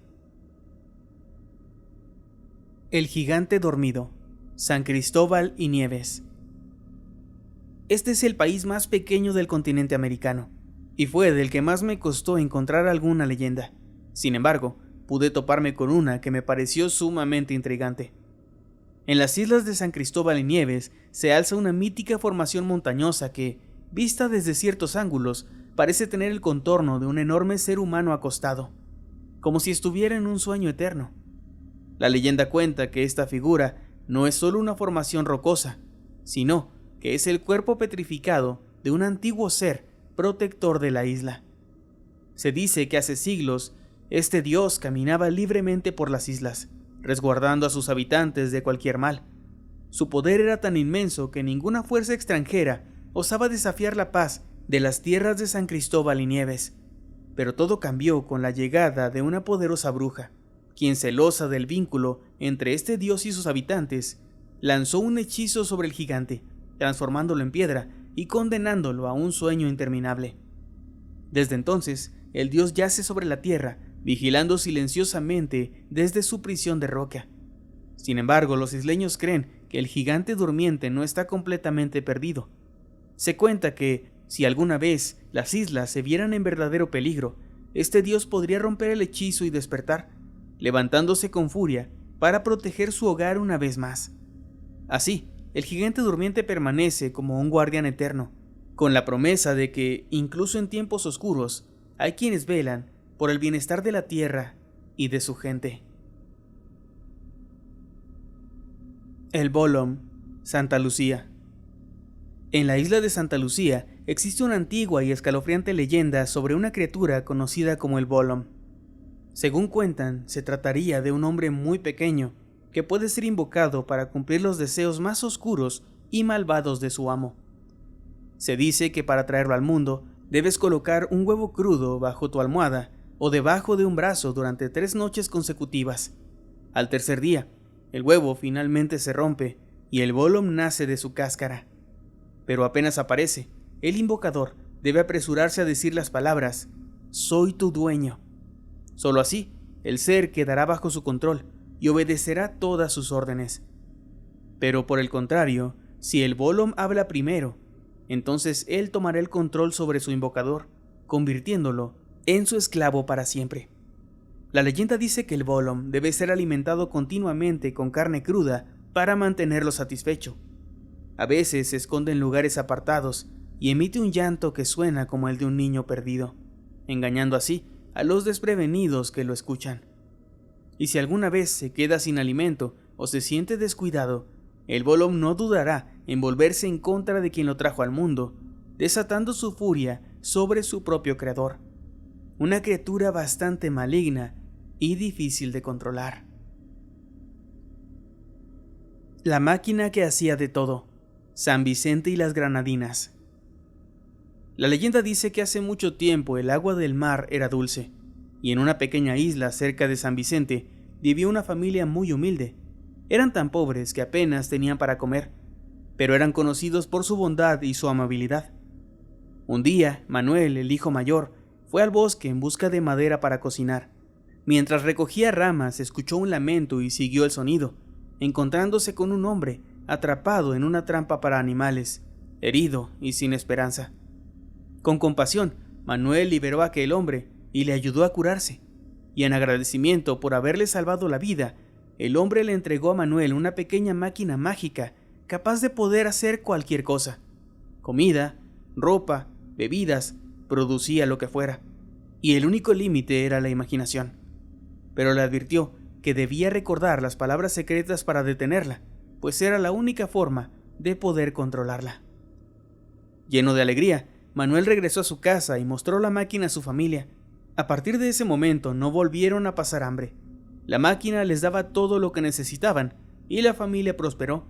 Speaker 1: El gigante dormido, San Cristóbal y Nieves. Este es el país más pequeño del continente americano, y fue del que más me costó encontrar alguna leyenda. Sin embargo, pude toparme con una que me pareció sumamente intrigante. En las islas de San Cristóbal y Nieves se alza una mítica formación montañosa que, vista desde ciertos ángulos, parece tener el contorno de un enorme ser humano acostado, como si estuviera en un sueño eterno. La leyenda cuenta que esta figura no es solo una formación rocosa, sino que es el cuerpo petrificado de un antiguo ser protector de la isla. Se dice que hace siglos este dios caminaba libremente por las islas, resguardando a sus habitantes de cualquier mal. Su poder era tan inmenso que ninguna fuerza extranjera osaba desafiar la paz de las tierras de San Cristóbal y Nieves. Pero todo cambió con la llegada de una poderosa bruja, quien, celosa del vínculo entre este dios y sus habitantes, lanzó un hechizo sobre el gigante, transformándolo en piedra y condenándolo a un sueño interminable. Desde entonces, el dios yace sobre la tierra, vigilando silenciosamente desde su prisión de roca. Sin embargo, los isleños creen que el gigante durmiente no está completamente perdido. Se cuenta que, si alguna vez las islas se vieran en verdadero peligro, este dios podría romper el hechizo y despertar, levantándose con furia para proteger su hogar una vez más. Así, el gigante durmiente permanece como un guardián eterno, con la promesa de que, incluso en tiempos oscuros, hay quienes velan por el bienestar de la tierra y de su gente. El Bolom, Santa Lucía. En la isla de Santa Lucía existe una antigua y escalofriante leyenda sobre una criatura conocida como el Bolom. Según cuentan, se trataría de un hombre muy pequeño que puede ser invocado para cumplir los deseos más oscuros y malvados de su amo. Se dice que para traerlo al mundo debes colocar un huevo crudo bajo tu almohada o debajo de un brazo durante 3 noches consecutivas. Al tercer día, el huevo finalmente se rompe y el Bolom nace de su cáscara. Pero apenas aparece, el invocador debe apresurarse a decir las palabras: «Soy tu dueño». Solo así, el ser quedará bajo su control y obedecerá todas sus órdenes. Pero por el contrario, si el Bolom habla primero, entonces él tomará el control sobre su invocador, convirtiéndolo en su esclavo para siempre. La leyenda dice que el Bolom debe ser alimentado continuamente con carne cruda para mantenerlo satisfecho. A veces se esconde en lugares apartados y emite un llanto que suena como el de un niño perdido, engañando así a los desprevenidos que lo escuchan. Y si alguna vez se queda sin alimento o se siente descuidado, el Bolom no dudará en volverse en contra de quien lo trajo al mundo, desatando su furia sobre su propio creador. Una criatura bastante maligna y difícil de controlar. La máquina que hacía de todo, San Vicente y las Granadinas. La leyenda dice que hace mucho tiempo el agua del mar era dulce, y en una pequeña isla cerca de San Vicente vivió una familia muy humilde. Eran tan pobres que apenas tenían para comer, pero eran conocidos por su bondad y su amabilidad. Un día, Manuel, el hijo mayor, fue al bosque en busca de madera para cocinar. Mientras recogía ramas, escuchó un lamento y siguió el sonido, encontrándose con un hombre atrapado en una trampa para animales, herido y sin esperanza. Con compasión, Manuel liberó a aquel hombre y le ayudó a curarse, y en agradecimiento por haberle salvado la vida, el hombre le entregó a Manuel una pequeña máquina mágica capaz de poder hacer cualquier cosa: comida, ropa, bebidas, producía lo que fuera, y el único límite era la imaginación. Pero le advirtió que debía recordar las palabras secretas para detenerla, pues era la única forma de poder controlarla. Lleno de alegría, Manuel regresó a su casa y mostró la máquina a su familia. A partir de ese momento no volvieron a pasar hambre. La máquina les daba todo lo que necesitaban y la familia prosperó.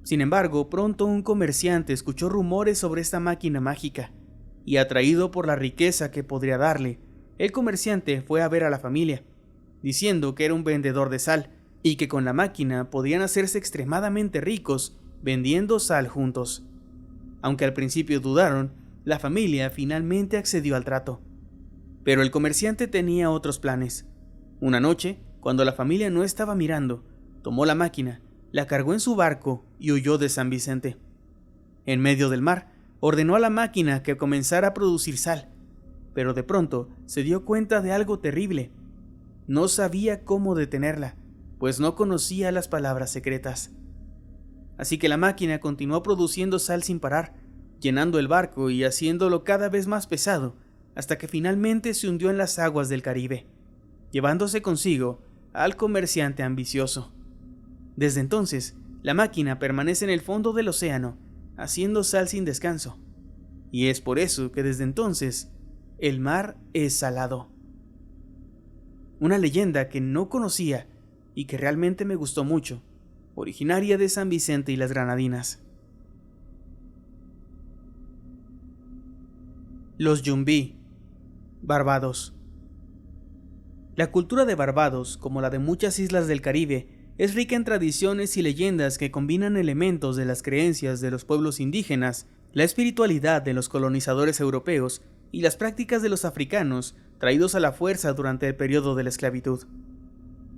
Speaker 1: Sin embargo, pronto un comerciante escuchó rumores sobre esta máquina mágica, y atraído por la riqueza que podría darle, el comerciante fue a ver a la familia, diciendo que era un vendedor de sal y que con la máquina podían hacerse extremadamente ricos vendiendo sal juntos. Aunque al principio dudaron, la familia finalmente accedió al trato. Pero el comerciante tenía otros planes. Una noche, cuando la familia no estaba mirando, tomó la máquina, la cargó en su barco y huyó de San Vicente. En medio del mar, ordenó a la máquina que comenzara a producir sal, pero de pronto se dio cuenta de algo terrible. No sabía cómo detenerla, pues no conocía las palabras secretas. Así que la máquina continuó produciendo sal sin parar, llenando el barco y haciéndolo cada vez más pesado, hasta que finalmente se hundió en las aguas del Caribe, llevándose consigo al comerciante ambicioso. Desde entonces, la máquina permanece en el fondo del océano, haciendo sal sin descanso. Y es por eso que desde entonces, el mar es salado. Una leyenda que no conocía y que realmente me gustó mucho, originaria de San Vicente y las Granadinas. Los Yumbí, Barbados. La cultura de Barbados, como la de muchas islas del Caribe, es rica en tradiciones y leyendas que combinan elementos de las creencias de los pueblos indígenas, la espiritualidad de los colonizadores europeos y las prácticas de los africanos traídos a la fuerza durante el periodo de la esclavitud.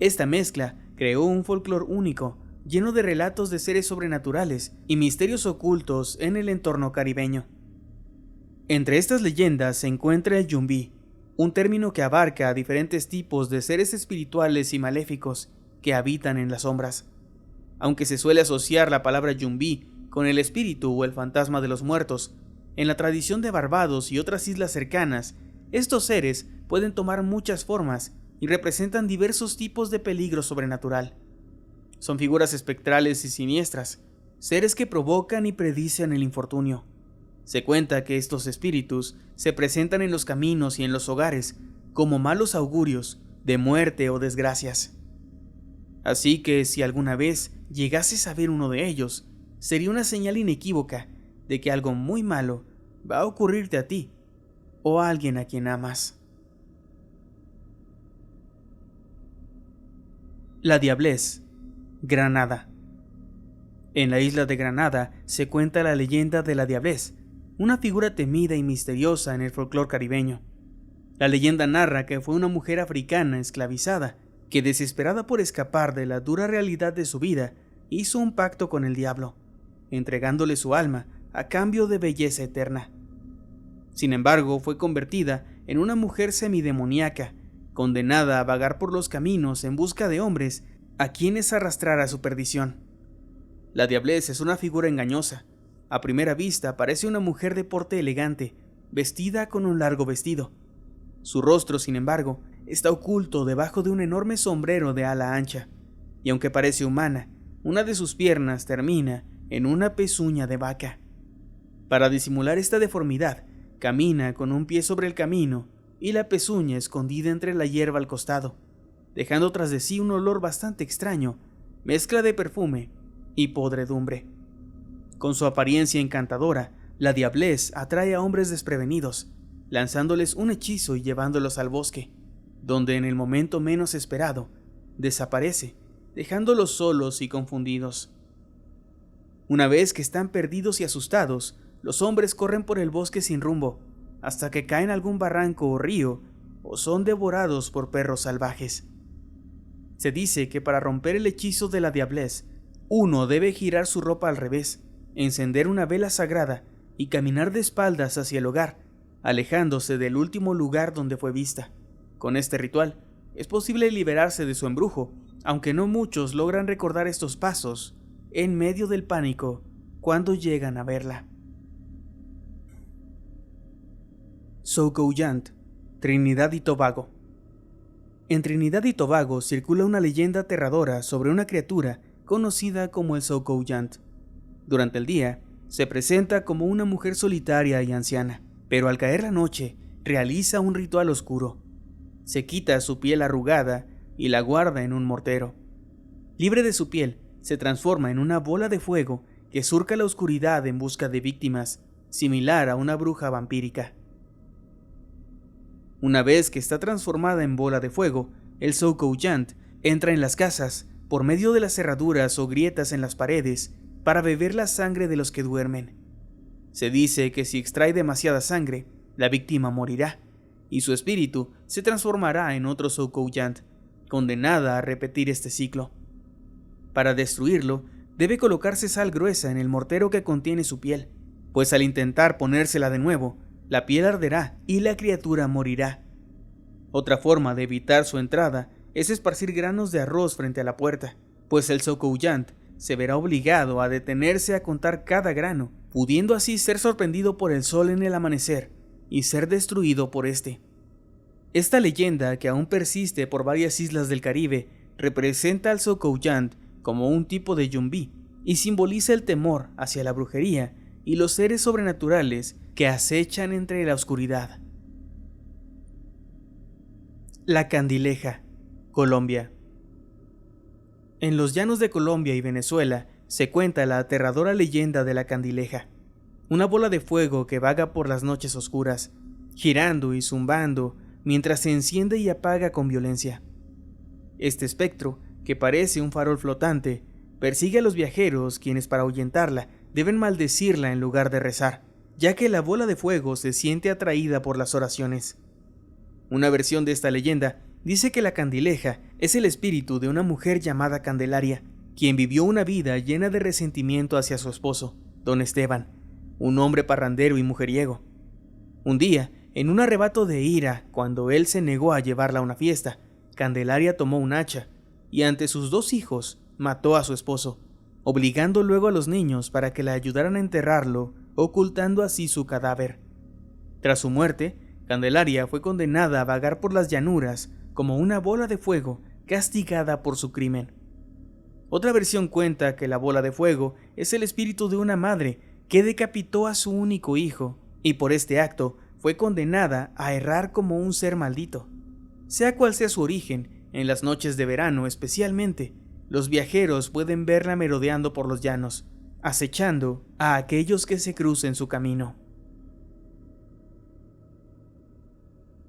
Speaker 1: Esta mezcla creó un folclore único, lleno de relatos de seres sobrenaturales y misterios ocultos en el entorno caribeño. Entre estas leyendas se encuentra el Yumbí, un término que abarca a diferentes tipos de seres espirituales y maléficos que habitan en las sombras. Aunque se suele asociar la palabra Yumbí con el espíritu o el fantasma de los muertos, en la tradición de Barbados y otras islas cercanas, estos seres pueden tomar muchas formas y representan diversos tipos de peligro sobrenatural. Son figuras espectrales y siniestras, seres que provocan y predicen el infortunio. Se cuenta que estos espíritus se presentan en los caminos y en los hogares como malos augurios de muerte o desgracias. Así que si alguna vez llegases a ver uno de ellos, sería una señal inequívoca de que algo muy malo va a ocurrirte a ti o a alguien a quien amas. La Diablez, Granada. En la isla de Granada se cuenta la leyenda de la Diablez, una figura temida y misteriosa en el folclore caribeño. La leyenda narra que fue una mujer africana esclavizada, que desesperada por escapar de la dura realidad de su vida, hizo un pacto con el diablo, entregándole su alma a cambio de belleza eterna. Sin embargo, fue convertida en una mujer semidemoníaca, condenada a vagar por los caminos en busca de hombres a quienes arrastrar a su perdición. La Diablez es una figura engañosa. A primera vista parece una mujer de porte elegante, vestida con un largo vestido. Su rostro, sin embargo, está oculto debajo de un enorme sombrero de ala ancha, y aunque parece humana, una de sus piernas termina en una pezuña de vaca. Para disimular esta deformidad, camina con un pie sobre el camino y la pezuña escondida entre la hierba al costado, dejando tras de sí un olor bastante extraño, mezcla de perfume y podredumbre. Con su apariencia encantadora, la Diablez atrae a hombres desprevenidos, lanzándoles un hechizo y llevándolos al bosque, donde en el momento menos esperado, desaparece, dejándolos solos y confundidos. Una vez que están perdidos y asustados, los hombres corren por el bosque sin rumbo, hasta que caen en algún barranco o río o son devorados por perros salvajes. Se dice que para romper el hechizo de la diablez, uno debe girar su ropa al revés, encender una vela sagrada y caminar de espaldas hacia el hogar, alejándose del último lugar donde fue vista. Con este ritual, es posible liberarse de su embrujo, aunque no muchos logran recordar estos pasos en medio del pánico cuando llegan a verla. Soucouyant, Trinidad y Tobago. En Trinidad y Tobago circula una leyenda aterradora sobre una criatura conocida como el Soucouyant. Durante el día, se presenta como una mujer solitaria y anciana, pero al caer la noche, realiza un ritual oscuro. Se quita su piel arrugada y la guarda en un mortero. Libre de su piel, se transforma en una bola de fuego que surca la oscuridad en busca de víctimas, similar a una bruja vampírica. Una vez que está transformada en bola de fuego, el Soucouyant entra en las casas por medio de las cerraduras o grietas en las paredes para beber la sangre de los que duermen. Se dice que si extrae demasiada sangre, la víctima morirá, y su espíritu se transformará en otro Soucouyant, condenada a repetir este ciclo. Para destruirlo, debe colocarse sal gruesa en el mortero que contiene su piel, pues al intentar ponérsela de nuevo, la piel arderá y la criatura morirá. Otra forma de evitar su entrada es esparcir granos de arroz frente a la puerta, pues el Soucouyant se verá obligado a detenerse a contar cada grano, pudiendo así ser sorprendido por el sol en el amanecer y ser destruido por este. Esta leyenda, que aún persiste por varias islas del Caribe, representa al Soucouyant como un tipo de yumbí y simboliza el temor hacia la brujería y los seres sobrenaturales que acechan entre la oscuridad. La Candileja, Colombia. En los llanos de Colombia y Venezuela se cuenta la aterradora leyenda de la Candileja, una bola de fuego que vaga por las noches oscuras, girando y zumbando mientras se enciende y apaga con violencia. Este espectro, que parece un farol flotante, persigue a los viajeros, quienes para ahuyentarla deben maldecirla en lugar de rezar, ya que la bola de fuego se siente atraída por las oraciones. Una versión de esta leyenda dice que la Candileja es el espíritu de una mujer llamada Candelaria, quien vivió una vida llena de resentimiento hacia su esposo, don Esteban, un hombre parrandero y mujeriego. Un día, en un arrebato de ira, cuando él se negó a llevarla a una fiesta, Candelaria tomó un hacha y ante sus 2 hijos mató a su esposo, obligando luego a los niños para que la ayudaran a enterrarlo, ocultando así su cadáver. Tras su muerte, Candelaria fue condenada a vagar por las llanuras como una bola de fuego castigada por su crimen. Otra versión cuenta que la bola de fuego es el espíritu de una madre que decapitó a su único hijo y por este acto fue condenada a errar como un ser maldito. Sea cual sea su origen, en las noches de verano especialmente, los viajeros pueden verla merodeando por los llanos, acechando a aquellos que se crucen su camino.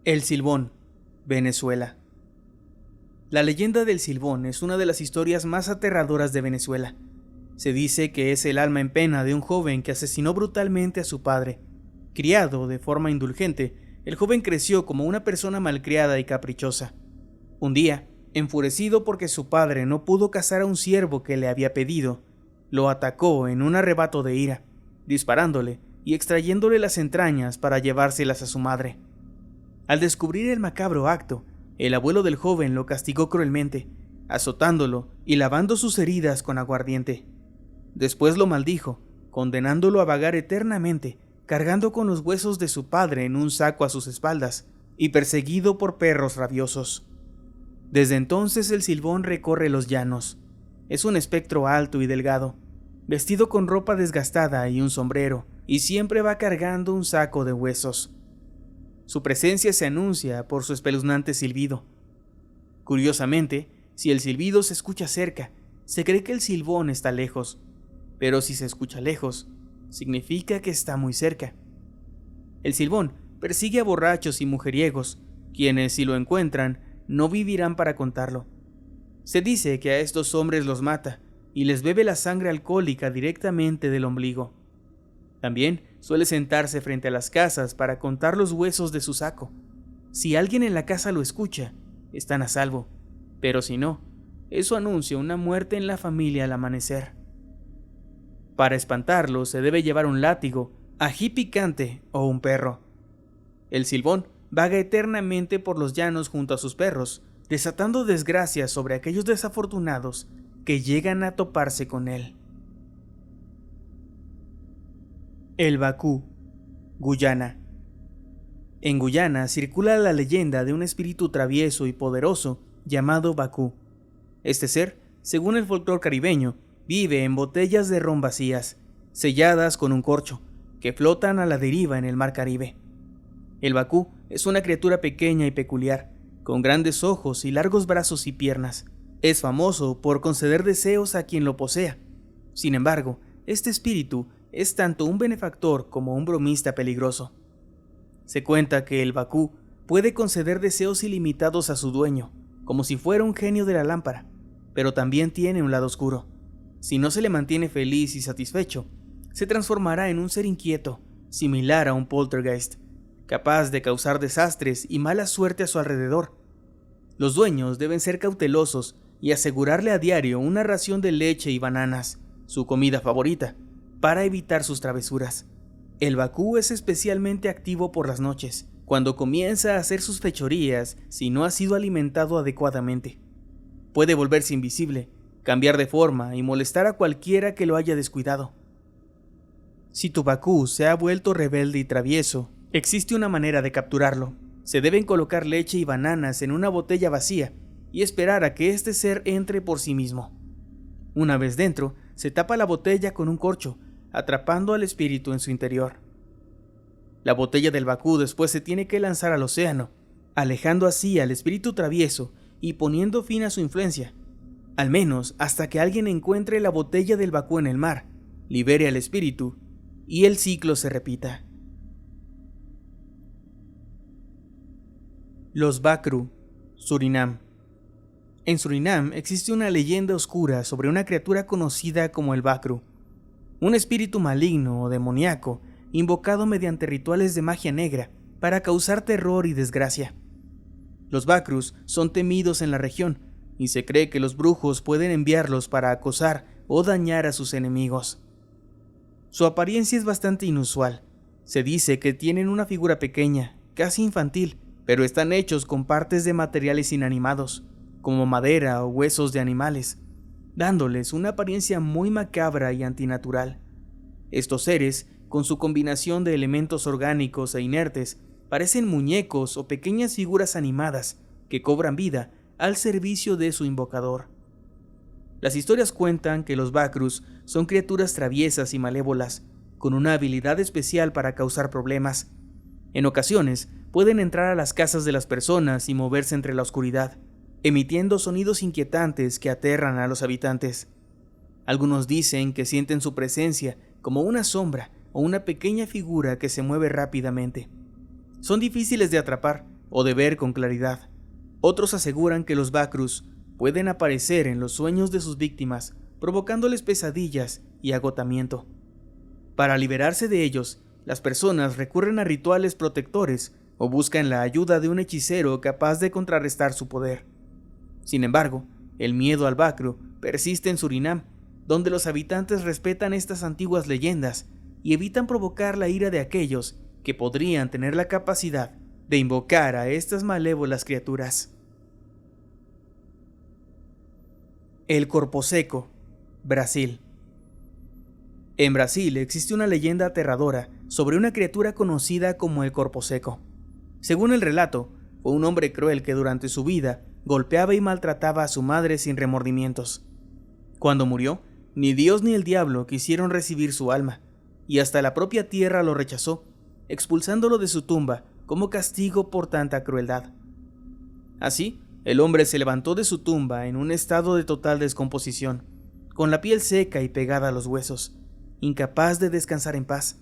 Speaker 1: El Silbón, Venezuela. La leyenda del Silbón es una de las historias más aterradoras de Venezuela. Se dice que es el alma en pena de un joven que asesinó brutalmente a su padre. Criado de forma indulgente, el joven creció como una persona malcriada y caprichosa. Un día, enfurecido porque su padre no pudo cazar a un ciervo que le había pedido, lo atacó en un arrebato de ira, disparándole y extrayéndole las entrañas para llevárselas a su madre. Al descubrir el macabro acto, el abuelo del joven lo castigó cruelmente, azotándolo y lavando sus heridas con aguardiente. Después lo maldijo, condenándolo a vagar eternamente, cargando con los huesos de su padre en un saco a sus espaldas y perseguido por perros rabiosos. Desde entonces el Silbón recorre los llanos. Es un espectro alto y delgado, vestido con ropa desgastada y un sombrero, y siempre va cargando un saco de huesos. Su presencia se anuncia por su espeluznante silbido. Curiosamente, si el silbido se escucha cerca, se cree que el Silbón está lejos, pero si se escucha lejos, significa que está muy cerca. El Silbón persigue a borrachos y mujeriegos, quienes, si lo encuentran, no vivirán para contarlo. Se dice que a estos hombres los mata y les bebe la sangre alcohólica directamente del ombligo. También suele sentarse frente a las casas para contar los huesos de su saco. Si alguien en la casa lo escucha, están a salvo, pero si no, eso anuncia una muerte en la familia al amanecer. Para espantarlo se debe llevar un látigo, ají picante o un perro. El silbón vaga eternamente por los llanos junto a sus perros, desatando desgracias sobre aquellos desafortunados que llegan a toparse con él. El Bakú, Guyana. En Guyana circula la leyenda de un espíritu travieso y poderoso llamado Bakú. Este ser, según el folclore caribeño, vive en botellas de ron vacías, selladas con un corcho, que flotan a la deriva en el mar Caribe. El Bakú es una criatura pequeña y peculiar, con grandes ojos y largos brazos y piernas. Es famoso por conceder deseos a quien lo posea. Sin embargo, este espíritu es tanto un benefactor como un bromista peligroso. Se cuenta que el Bakú puede conceder deseos ilimitados a su dueño, como si fuera un genio de la lámpara, pero también tiene un lado oscuro. Si no se le mantiene feliz y satisfecho, se transformará en un ser inquieto, similar a un poltergeist, capaz de causar desastres y mala suerte a su alrededor. Los dueños deben ser cautelosos y asegurarle a diario una ración de leche y bananas, su comida favorita, para evitar sus travesuras. El Bakú es especialmente activo por las noches, cuando comienza a hacer sus fechorías si no ha sido alimentado adecuadamente. Puede volverse invisible, cambiar de forma y molestar a cualquiera que lo haya descuidado. Si tu Bakú se ha vuelto rebelde y travieso, existe una manera de capturarlo. Se deben colocar leche y bananas en una botella vacía y esperar a que este ser entre por sí mismo. Una vez dentro, se tapa la botella con un corcho, atrapando al espíritu en su interior. La botella del Bakú después se tiene que lanzar al océano, alejando así al espíritu travieso y poniendo fin a su influencia, al menos hasta que alguien encuentre la botella del Bakú en el mar, libere al espíritu y el ciclo se repita. Los Bakru, Surinam. En Surinam existe una leyenda oscura sobre una criatura conocida como el Bakru, un espíritu maligno o demoníaco invocado mediante rituales de magia negra para causar terror y desgracia. Los Bakrus son temidos en la región y se cree que los brujos pueden enviarlos para acosar o dañar a sus enemigos. Su apariencia es bastante inusual. Se dice que tienen una figura pequeña, casi infantil, pero están hechos con partes de materiales inanimados, como madera o huesos de animales, dándoles una apariencia muy macabra y antinatural. Estos seres, con su combinación de elementos orgánicos e inertes, parecen muñecos o pequeñas figuras animadas que cobran vida al servicio de su invocador. Las historias cuentan que los Bakrus son criaturas traviesas y malévolas, con una habilidad especial para causar problemas. En ocasiones, pueden entrar a las casas de las personas y moverse entre la oscuridad, emitiendo sonidos inquietantes que aterran a los habitantes. Algunos dicen que sienten su presencia como una sombra o una pequeña figura que se mueve rápidamente. Son difíciles de atrapar o de ver con claridad. Otros aseguran que los Bakrus pueden aparecer en los sueños de sus víctimas, provocándoles pesadillas y agotamiento. Para liberarse de ellos, las personas recurren a rituales protectores o buscan la ayuda de un hechicero capaz de contrarrestar su poder. Sin embargo, el miedo al Bakru persiste en Surinam, donde los habitantes respetan estas antiguas leyendas y evitan provocar la ira de aquellos que podrían tener la capacidad de invocar a estas malévolas criaturas. El Corpo Seco, Brasil. En Brasil existe una leyenda aterradora sobre una criatura conocida como el Corpo Seco. Según el relato, fue un hombre cruel que durante su vida golpeaba y maltrataba a su madre sin remordimientos. Cuando murió, ni Dios ni el diablo quisieron recibir su alma, y hasta la propia tierra lo rechazó, expulsándolo de su tumba como castigo por tanta crueldad. Así, el hombre se levantó de su tumba en un estado de total descomposición, con la piel seca y pegada a los huesos, incapaz de descansar en paz.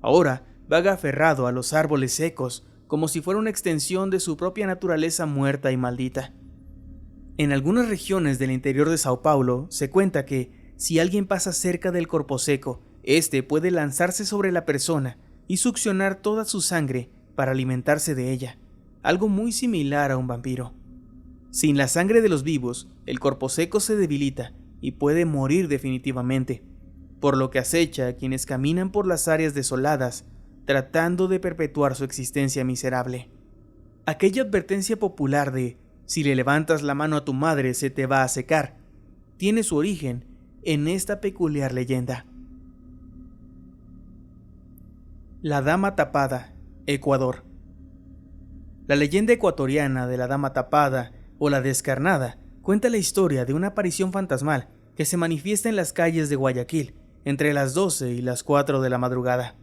Speaker 1: Ahora vaga aferrado a los árboles secos, como si fuera una extensión de su propia naturaleza muerta y maldita. En algunas regiones del interior de Sao Paulo se cuenta que, si alguien pasa cerca del Corpo Seco, Este puede lanzarse sobre la persona y succionar toda su sangre para alimentarse de ella, algo muy similar a un vampiro. Sin la sangre de los vivos, el cuerpo seco se debilita y puede morir definitivamente, por lo que acecha a quienes caminan por las áreas desoladas tratando de perpetuar su existencia miserable. Aquella advertencia popular de "si le levantas la mano a tu madre se te va a secar" tiene su origen en esta peculiar leyenda. La Dama Tapada, Ecuador. La leyenda ecuatoriana de la Dama Tapada o la Descarnada cuenta la historia de una aparición fantasmal que se manifiesta en las calles de Guayaquil entre las 12 y las 4 de la madrugada.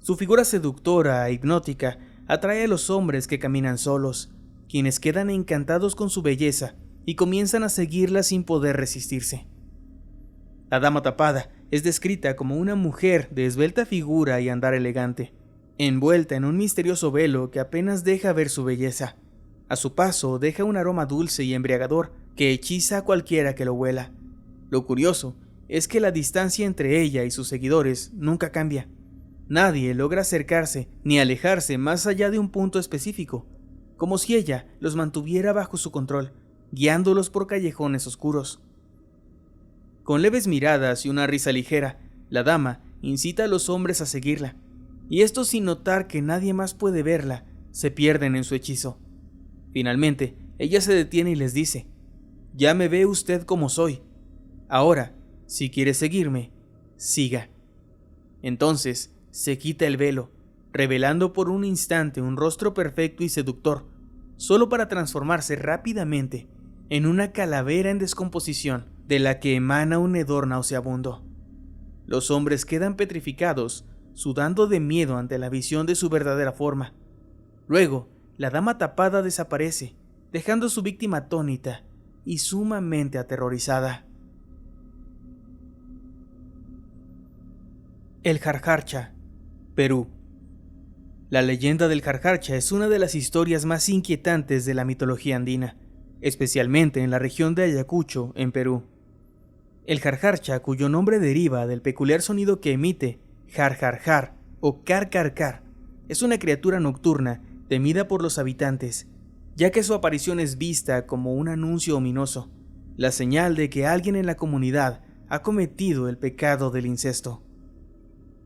Speaker 1: Su figura seductora e hipnótica atrae a los hombres que caminan solos, quienes quedan encantados con su belleza y comienzan a seguirla sin poder resistirse. La Dama Tapada es descrita como una mujer de esbelta figura y andar elegante, envuelta en un misterioso velo que apenas deja ver su belleza. A su paso deja un aroma dulce y embriagador que hechiza a cualquiera que lo huela. Lo curioso es que la distancia entre ella y sus seguidores nunca cambia. Nadie logra acercarse ni alejarse más allá de un punto específico, como si ella los mantuviera bajo su control, guiándolos por callejones oscuros. Con leves miradas y una risa ligera, la dama incita a los hombres a seguirla, y estos, sin notar que nadie más puede verla, se pierden en su hechizo. Finalmente, ella se detiene y les dice: "Ya me ve usted como soy. Ahora, si quiere seguirme, siga". Entonces, se quita el velo, revelando por un instante un rostro perfecto y seductor, solo para transformarse rápidamente en una calavera en descomposición de la que emana un hedor nauseabundo. Los hombres quedan petrificados, sudando de miedo ante la visión de su verdadera forma. Luego, la Dama Tapada desaparece, dejando a su víctima atónita y sumamente aterrorizada. El Jarjarcha, Perú. La leyenda del Jarjarcha es una de las historias más inquietantes de la mitología andina, especialmente en la región de Ayacucho, en Perú. El Jarjarcha, cuyo nombre deriva del peculiar sonido que emite, jar jar jar o car car car, es una criatura nocturna temida por los habitantes, ya que su aparición es vista como un anuncio ominoso, la señal de que alguien en la comunidad ha cometido el pecado del incesto.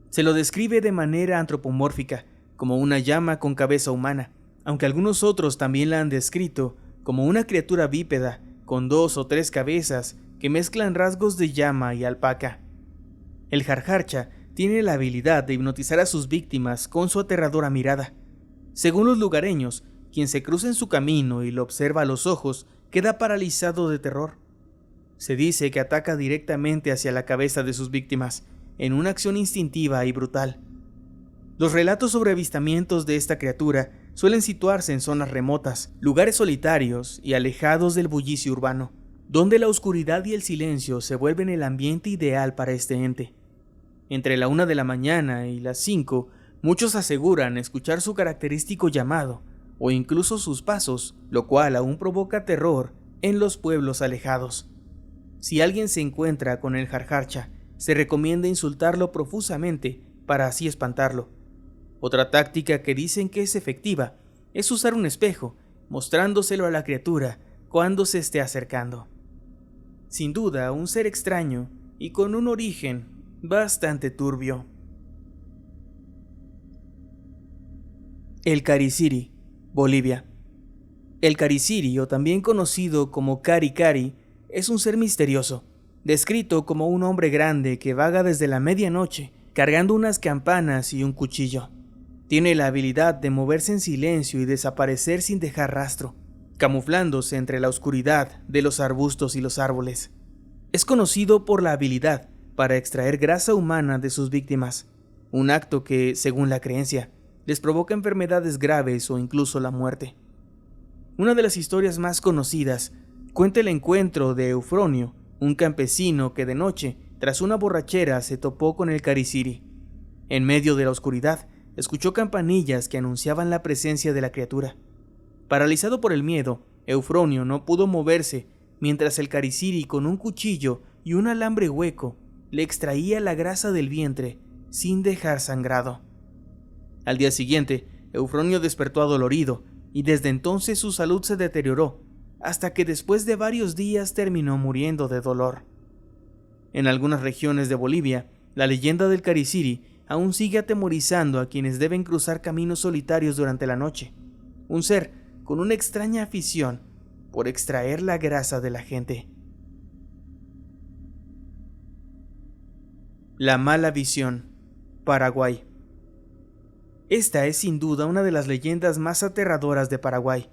Speaker 1: Se lo describe de manera antropomórfica, como una llama con cabeza humana, aunque algunos otros también la han descrito como una criatura bípeda con 2 o 3 cabezas que mezclan rasgos de llama y alpaca. El Jarjarcha tiene la habilidad de hipnotizar a sus víctimas con su aterradora mirada. Según los lugareños, quien se cruza en su camino y lo observa a los ojos queda paralizado de terror. Se dice que ataca directamente hacia la cabeza de sus víctimas, en una acción instintiva y brutal. Los relatos sobre avistamientos de esta criatura suelen situarse en zonas remotas, lugares solitarios y alejados del bullicio urbano, donde la oscuridad y el silencio se vuelven el ambiente ideal para este ente. Entre la 1 de la mañana y las 5, muchos aseguran escuchar su característico llamado, o incluso sus pasos, lo cual aún provoca terror en los pueblos alejados. Si alguien se encuentra con el Jarjarcha, se recomienda insultarlo profusamente para así espantarlo. Otra táctica que dicen que es efectiva es usar un espejo, mostrándoselo a la criatura cuando se esté acercando. Sin duda, un ser extraño y con un origen bastante turbio. El Cariciri, Bolivia. El Cariciri, o también conocido como Cari Cari, es un ser misterioso, descrito como un hombre grande que vaga desde la medianoche cargando unas campanas y un cuchillo. Tiene la habilidad de moverse en silencio y desaparecer sin dejar rastro, camuflándose entre la oscuridad de los arbustos y los árboles. Es conocido por la habilidad para extraer grasa humana de sus víctimas, un acto que, según la creencia, les provoca enfermedades graves o incluso la muerte. Una de las historias más conocidas cuenta el encuentro de Eufronio, un campesino que de noche, tras una borrachera, se topó con el Cariciri. En medio de la oscuridad, escuchó campanillas que anunciaban la presencia de la criatura. Paralizado por el miedo, Eufronio no pudo moverse, mientras el Cariciri, con un cuchillo y un alambre hueco, le extraía la grasa del vientre sin dejar sangrado. Al día siguiente, Eufronio despertó adolorido y desde entonces su salud se deterioró, hasta que después de varios días terminó muriendo de dolor. En algunas regiones de Bolivia, la leyenda del Cariciri aún sigue atemorizando a quienes deben cruzar caminos solitarios durante la noche, un ser con una extraña afición por extraer la grasa de la gente. La mala visión, Paraguay. Esta es sin duda una de las leyendas más aterradoras de Paraguay,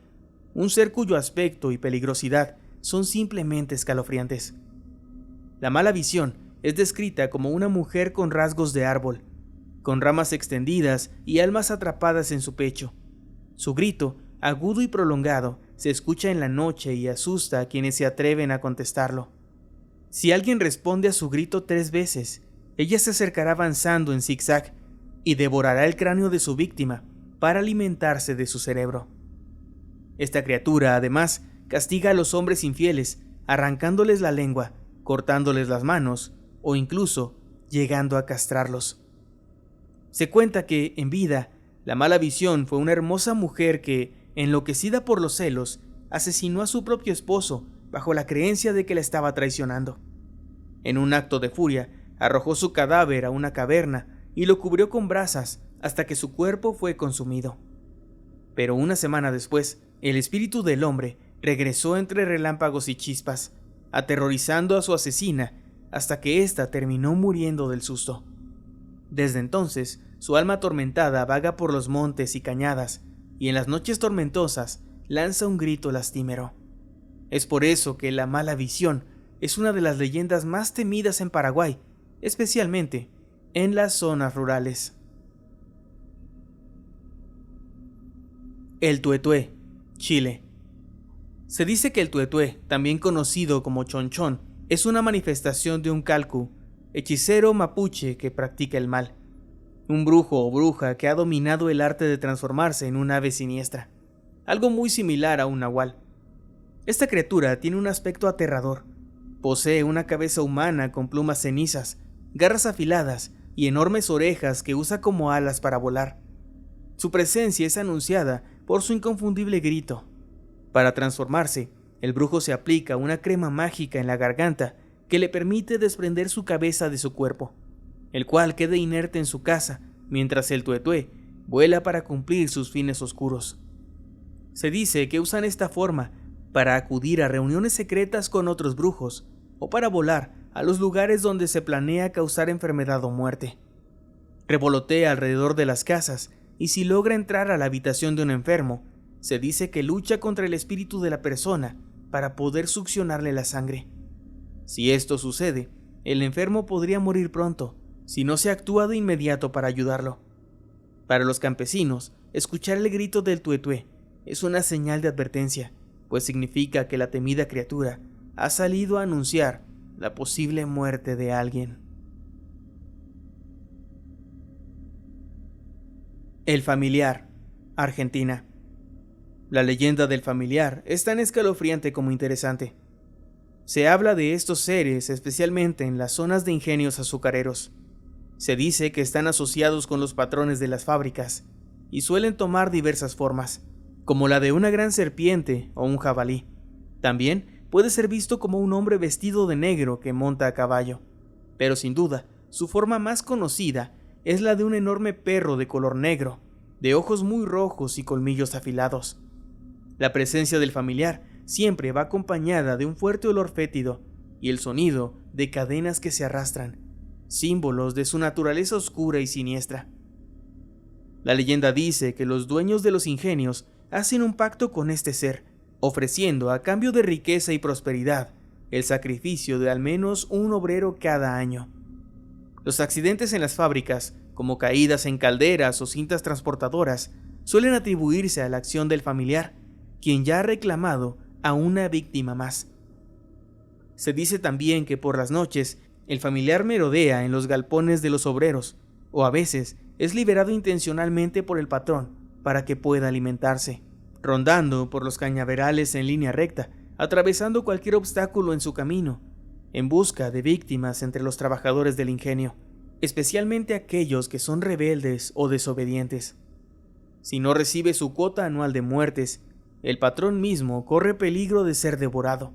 Speaker 1: un ser cuyo aspecto y peligrosidad son simplemente escalofriantes. La mala visión es descrita como una mujer con rasgos de árbol, con ramas extendidas y almas atrapadas en su pecho. Su grito, agudo y prolongado, se escucha en la noche y asusta a quienes se atreven a contestarlo. Si alguien responde a su grito 3 veces, ella se acercará avanzando en zigzag y devorará el cráneo de su víctima para alimentarse de su cerebro. Esta criatura, además, castiga a los hombres infieles, arrancándoles la lengua, cortándoles las manos o incluso llegando a castrarlos. Se cuenta que, en vida, la mala visión fue una hermosa mujer que, enloquecida por los celos, asesinó a su propio esposo bajo la creencia de que la estaba traicionando. En un acto de furia, arrojó su cadáver a una caverna y lo cubrió con brasas hasta que su cuerpo fue consumido. Pero una semana después, el espíritu del hombre regresó entre relámpagos y chispas, aterrorizando a su asesina hasta que ésta terminó muriendo del susto. Desde entonces, su alma atormentada vaga por los montes y cañadas, y en las noches tormentosas lanza un grito lastimero. Es por eso que la mala visión es una de las leyendas más temidas en Paraguay, especialmente en las zonas rurales. El Tuetué, Chile. Se dice que el Tuetué, también conocido como Chonchón, es una manifestación de un calcu, hechicero mapuche que practica el mal. Un brujo o bruja que ha dominado el arte de transformarse en un ave siniestra, algo muy similar a un nahual. Esta criatura tiene un aspecto aterrador. Posee una cabeza humana con plumas cenizas, garras afiladas y enormes orejas que usa como alas para volar. Su presencia es anunciada por su inconfundible grito. Para transformarse, el brujo se aplica una crema mágica en la garganta que le permite desprender su cabeza de su cuerpo, el cual queda inerte en su casa mientras el tuetué vuela para cumplir sus fines oscuros. Se dice que usan esta forma para acudir a reuniones secretas con otros brujos o para volar a los lugares donde se planea causar enfermedad o muerte. Revolotea alrededor de las casas y si logra entrar a la habitación de un enfermo, se dice que lucha contra el espíritu de la persona para poder succionarle la sangre. Si esto sucede, el enfermo podría morir pronto si no se actúa de inmediato para ayudarlo. Para los campesinos, escuchar el grito del tuetué es una señal de advertencia, pues significa que la temida criatura ha salido a anunciar la posible muerte de alguien. El familiar, Argentina. La leyenda del familiar es tan escalofriante como interesante. Se habla de estos seres especialmente en las zonas de ingenios azucareros. Se dice que están asociados con los patrones de las fábricas y suelen tomar diversas formas, como la de una gran serpiente o un jabalí. También puede ser visto como un hombre vestido de negro que monta a caballo, pero sin duda, su forma más conocida es la de un enorme perro de color negro, de ojos muy rojos y colmillos afilados. La presencia del familiar siempre va acompañada de un fuerte olor fétido y el sonido de cadenas que se arrastran, símbolos de su naturaleza oscura y siniestra. La leyenda dice que los dueños de los ingenios hacen un pacto con este ser, ofreciendo a cambio de riqueza y prosperidad el sacrificio de al menos un obrero cada año. Los accidentes en las fábricas, como caídas en calderas o cintas transportadoras, suelen atribuirse a la acción del familiar, quien ya ha reclamado a una víctima más. Se dice también que por las noches el familiar merodea en los galpones de los obreros, o a veces es liberado intencionalmente por el patrón para que pueda alimentarse, rondando por los cañaverales en línea recta, atravesando cualquier obstáculo en su camino, en busca de víctimas entre los trabajadores del ingenio, especialmente aquellos que son rebeldes o desobedientes. Si no recibe su cuota anual de muertes, el patrón mismo corre peligro de ser devorado.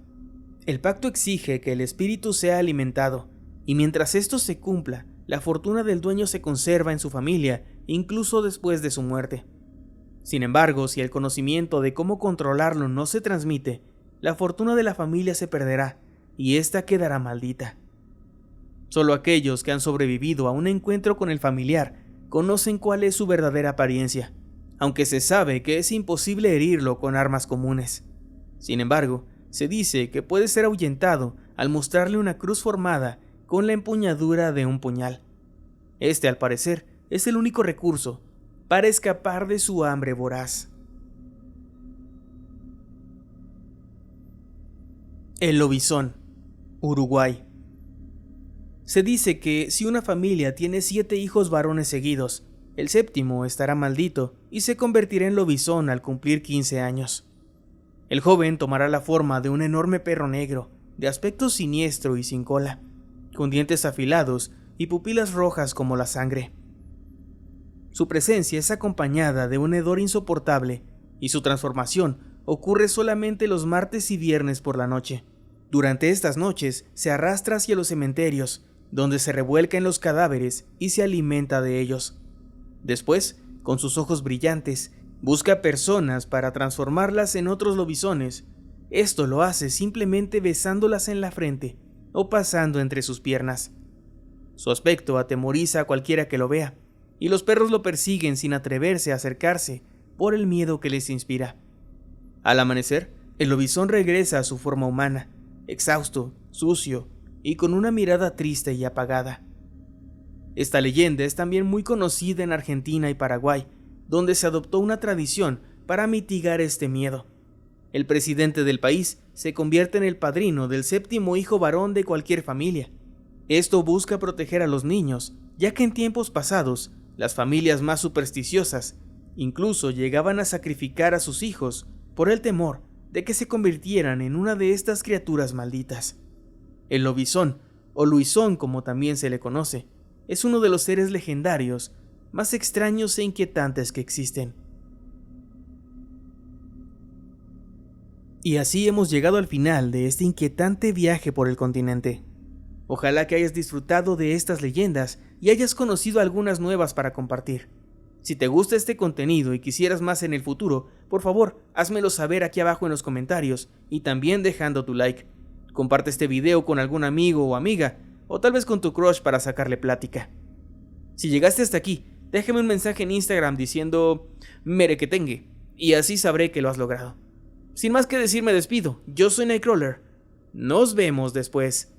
Speaker 1: El pacto exige que el espíritu sea alimentado, y mientras esto se cumpla, la fortuna del dueño se conserva en su familia, incluso después de su muerte. Sin embargo, si el conocimiento de cómo controlarlo no se transmite, la fortuna de la familia se perderá, y ésta quedará maldita. Solo aquellos que han sobrevivido a un encuentro con el familiar conocen cuál es su verdadera apariencia, aunque se sabe que es imposible herirlo con armas comunes. Sin embargo, se dice que puede ser ahuyentado al mostrarle una cruz formada con la empuñadura de un puñal. Este, al parecer, es el único recurso para escapar de su hambre voraz. El lobizón, Uruguay. Se dice que si una familia tiene 7 hijos varones seguidos, el séptimo estará maldito y se convertirá en lobizón al cumplir 15 años. El joven tomará la forma de un enorme perro negro, de aspecto siniestro y sin cola, con dientes afilados y pupilas rojas como la sangre. Su presencia es acompañada de un hedor insoportable y su transformación ocurre solamente los martes y viernes por la noche. Durante estas noches se arrastra hacia los cementerios, donde se revuelca en los cadáveres y se alimenta de ellos. Después, con sus ojos brillantes, busca personas para transformarlas en otros lobisones. Esto lo hace simplemente besándolas en la frente o pasando entre sus piernas. Su aspecto atemoriza a cualquiera que lo vea, y los perros lo persiguen sin atreverse a acercarse por el miedo que les inspira. Al amanecer, el lobizón regresa a su forma humana, exhausto, sucio y con una mirada triste y apagada. Esta leyenda es también muy conocida en Argentina y Paraguay, donde se adoptó una tradición para mitigar este miedo. El presidente del país se convierte en el padrino del 7º hijo varón de cualquier familia. Esto busca proteger a los niños, ya que en tiempos pasados, las familias más supersticiosas incluso llegaban a sacrificar a sus hijos por el temor de que se convirtieran en una de estas criaturas malditas. El lobizón, o luizón como también se le conoce, es uno de los seres legendarios más extraños e inquietantes que existen. Y así hemos llegado al final de este inquietante viaje por el continente. Ojalá que hayas disfrutado de estas leyendas y hayas conocido algunas nuevas para compartir. Si te gusta este contenido y quisieras más en el futuro, por favor, házmelo saber aquí abajo en los comentarios y también dejando tu like. Comparte este video con algún amigo o amiga, o tal vez con tu crush para sacarle plática. Si llegaste hasta aquí, déjame un mensaje en Instagram diciendo merequetengue, y así sabré que lo has logrado. Sin más que decir, me despido. Yo soy Nightcrawler. Nos vemos después.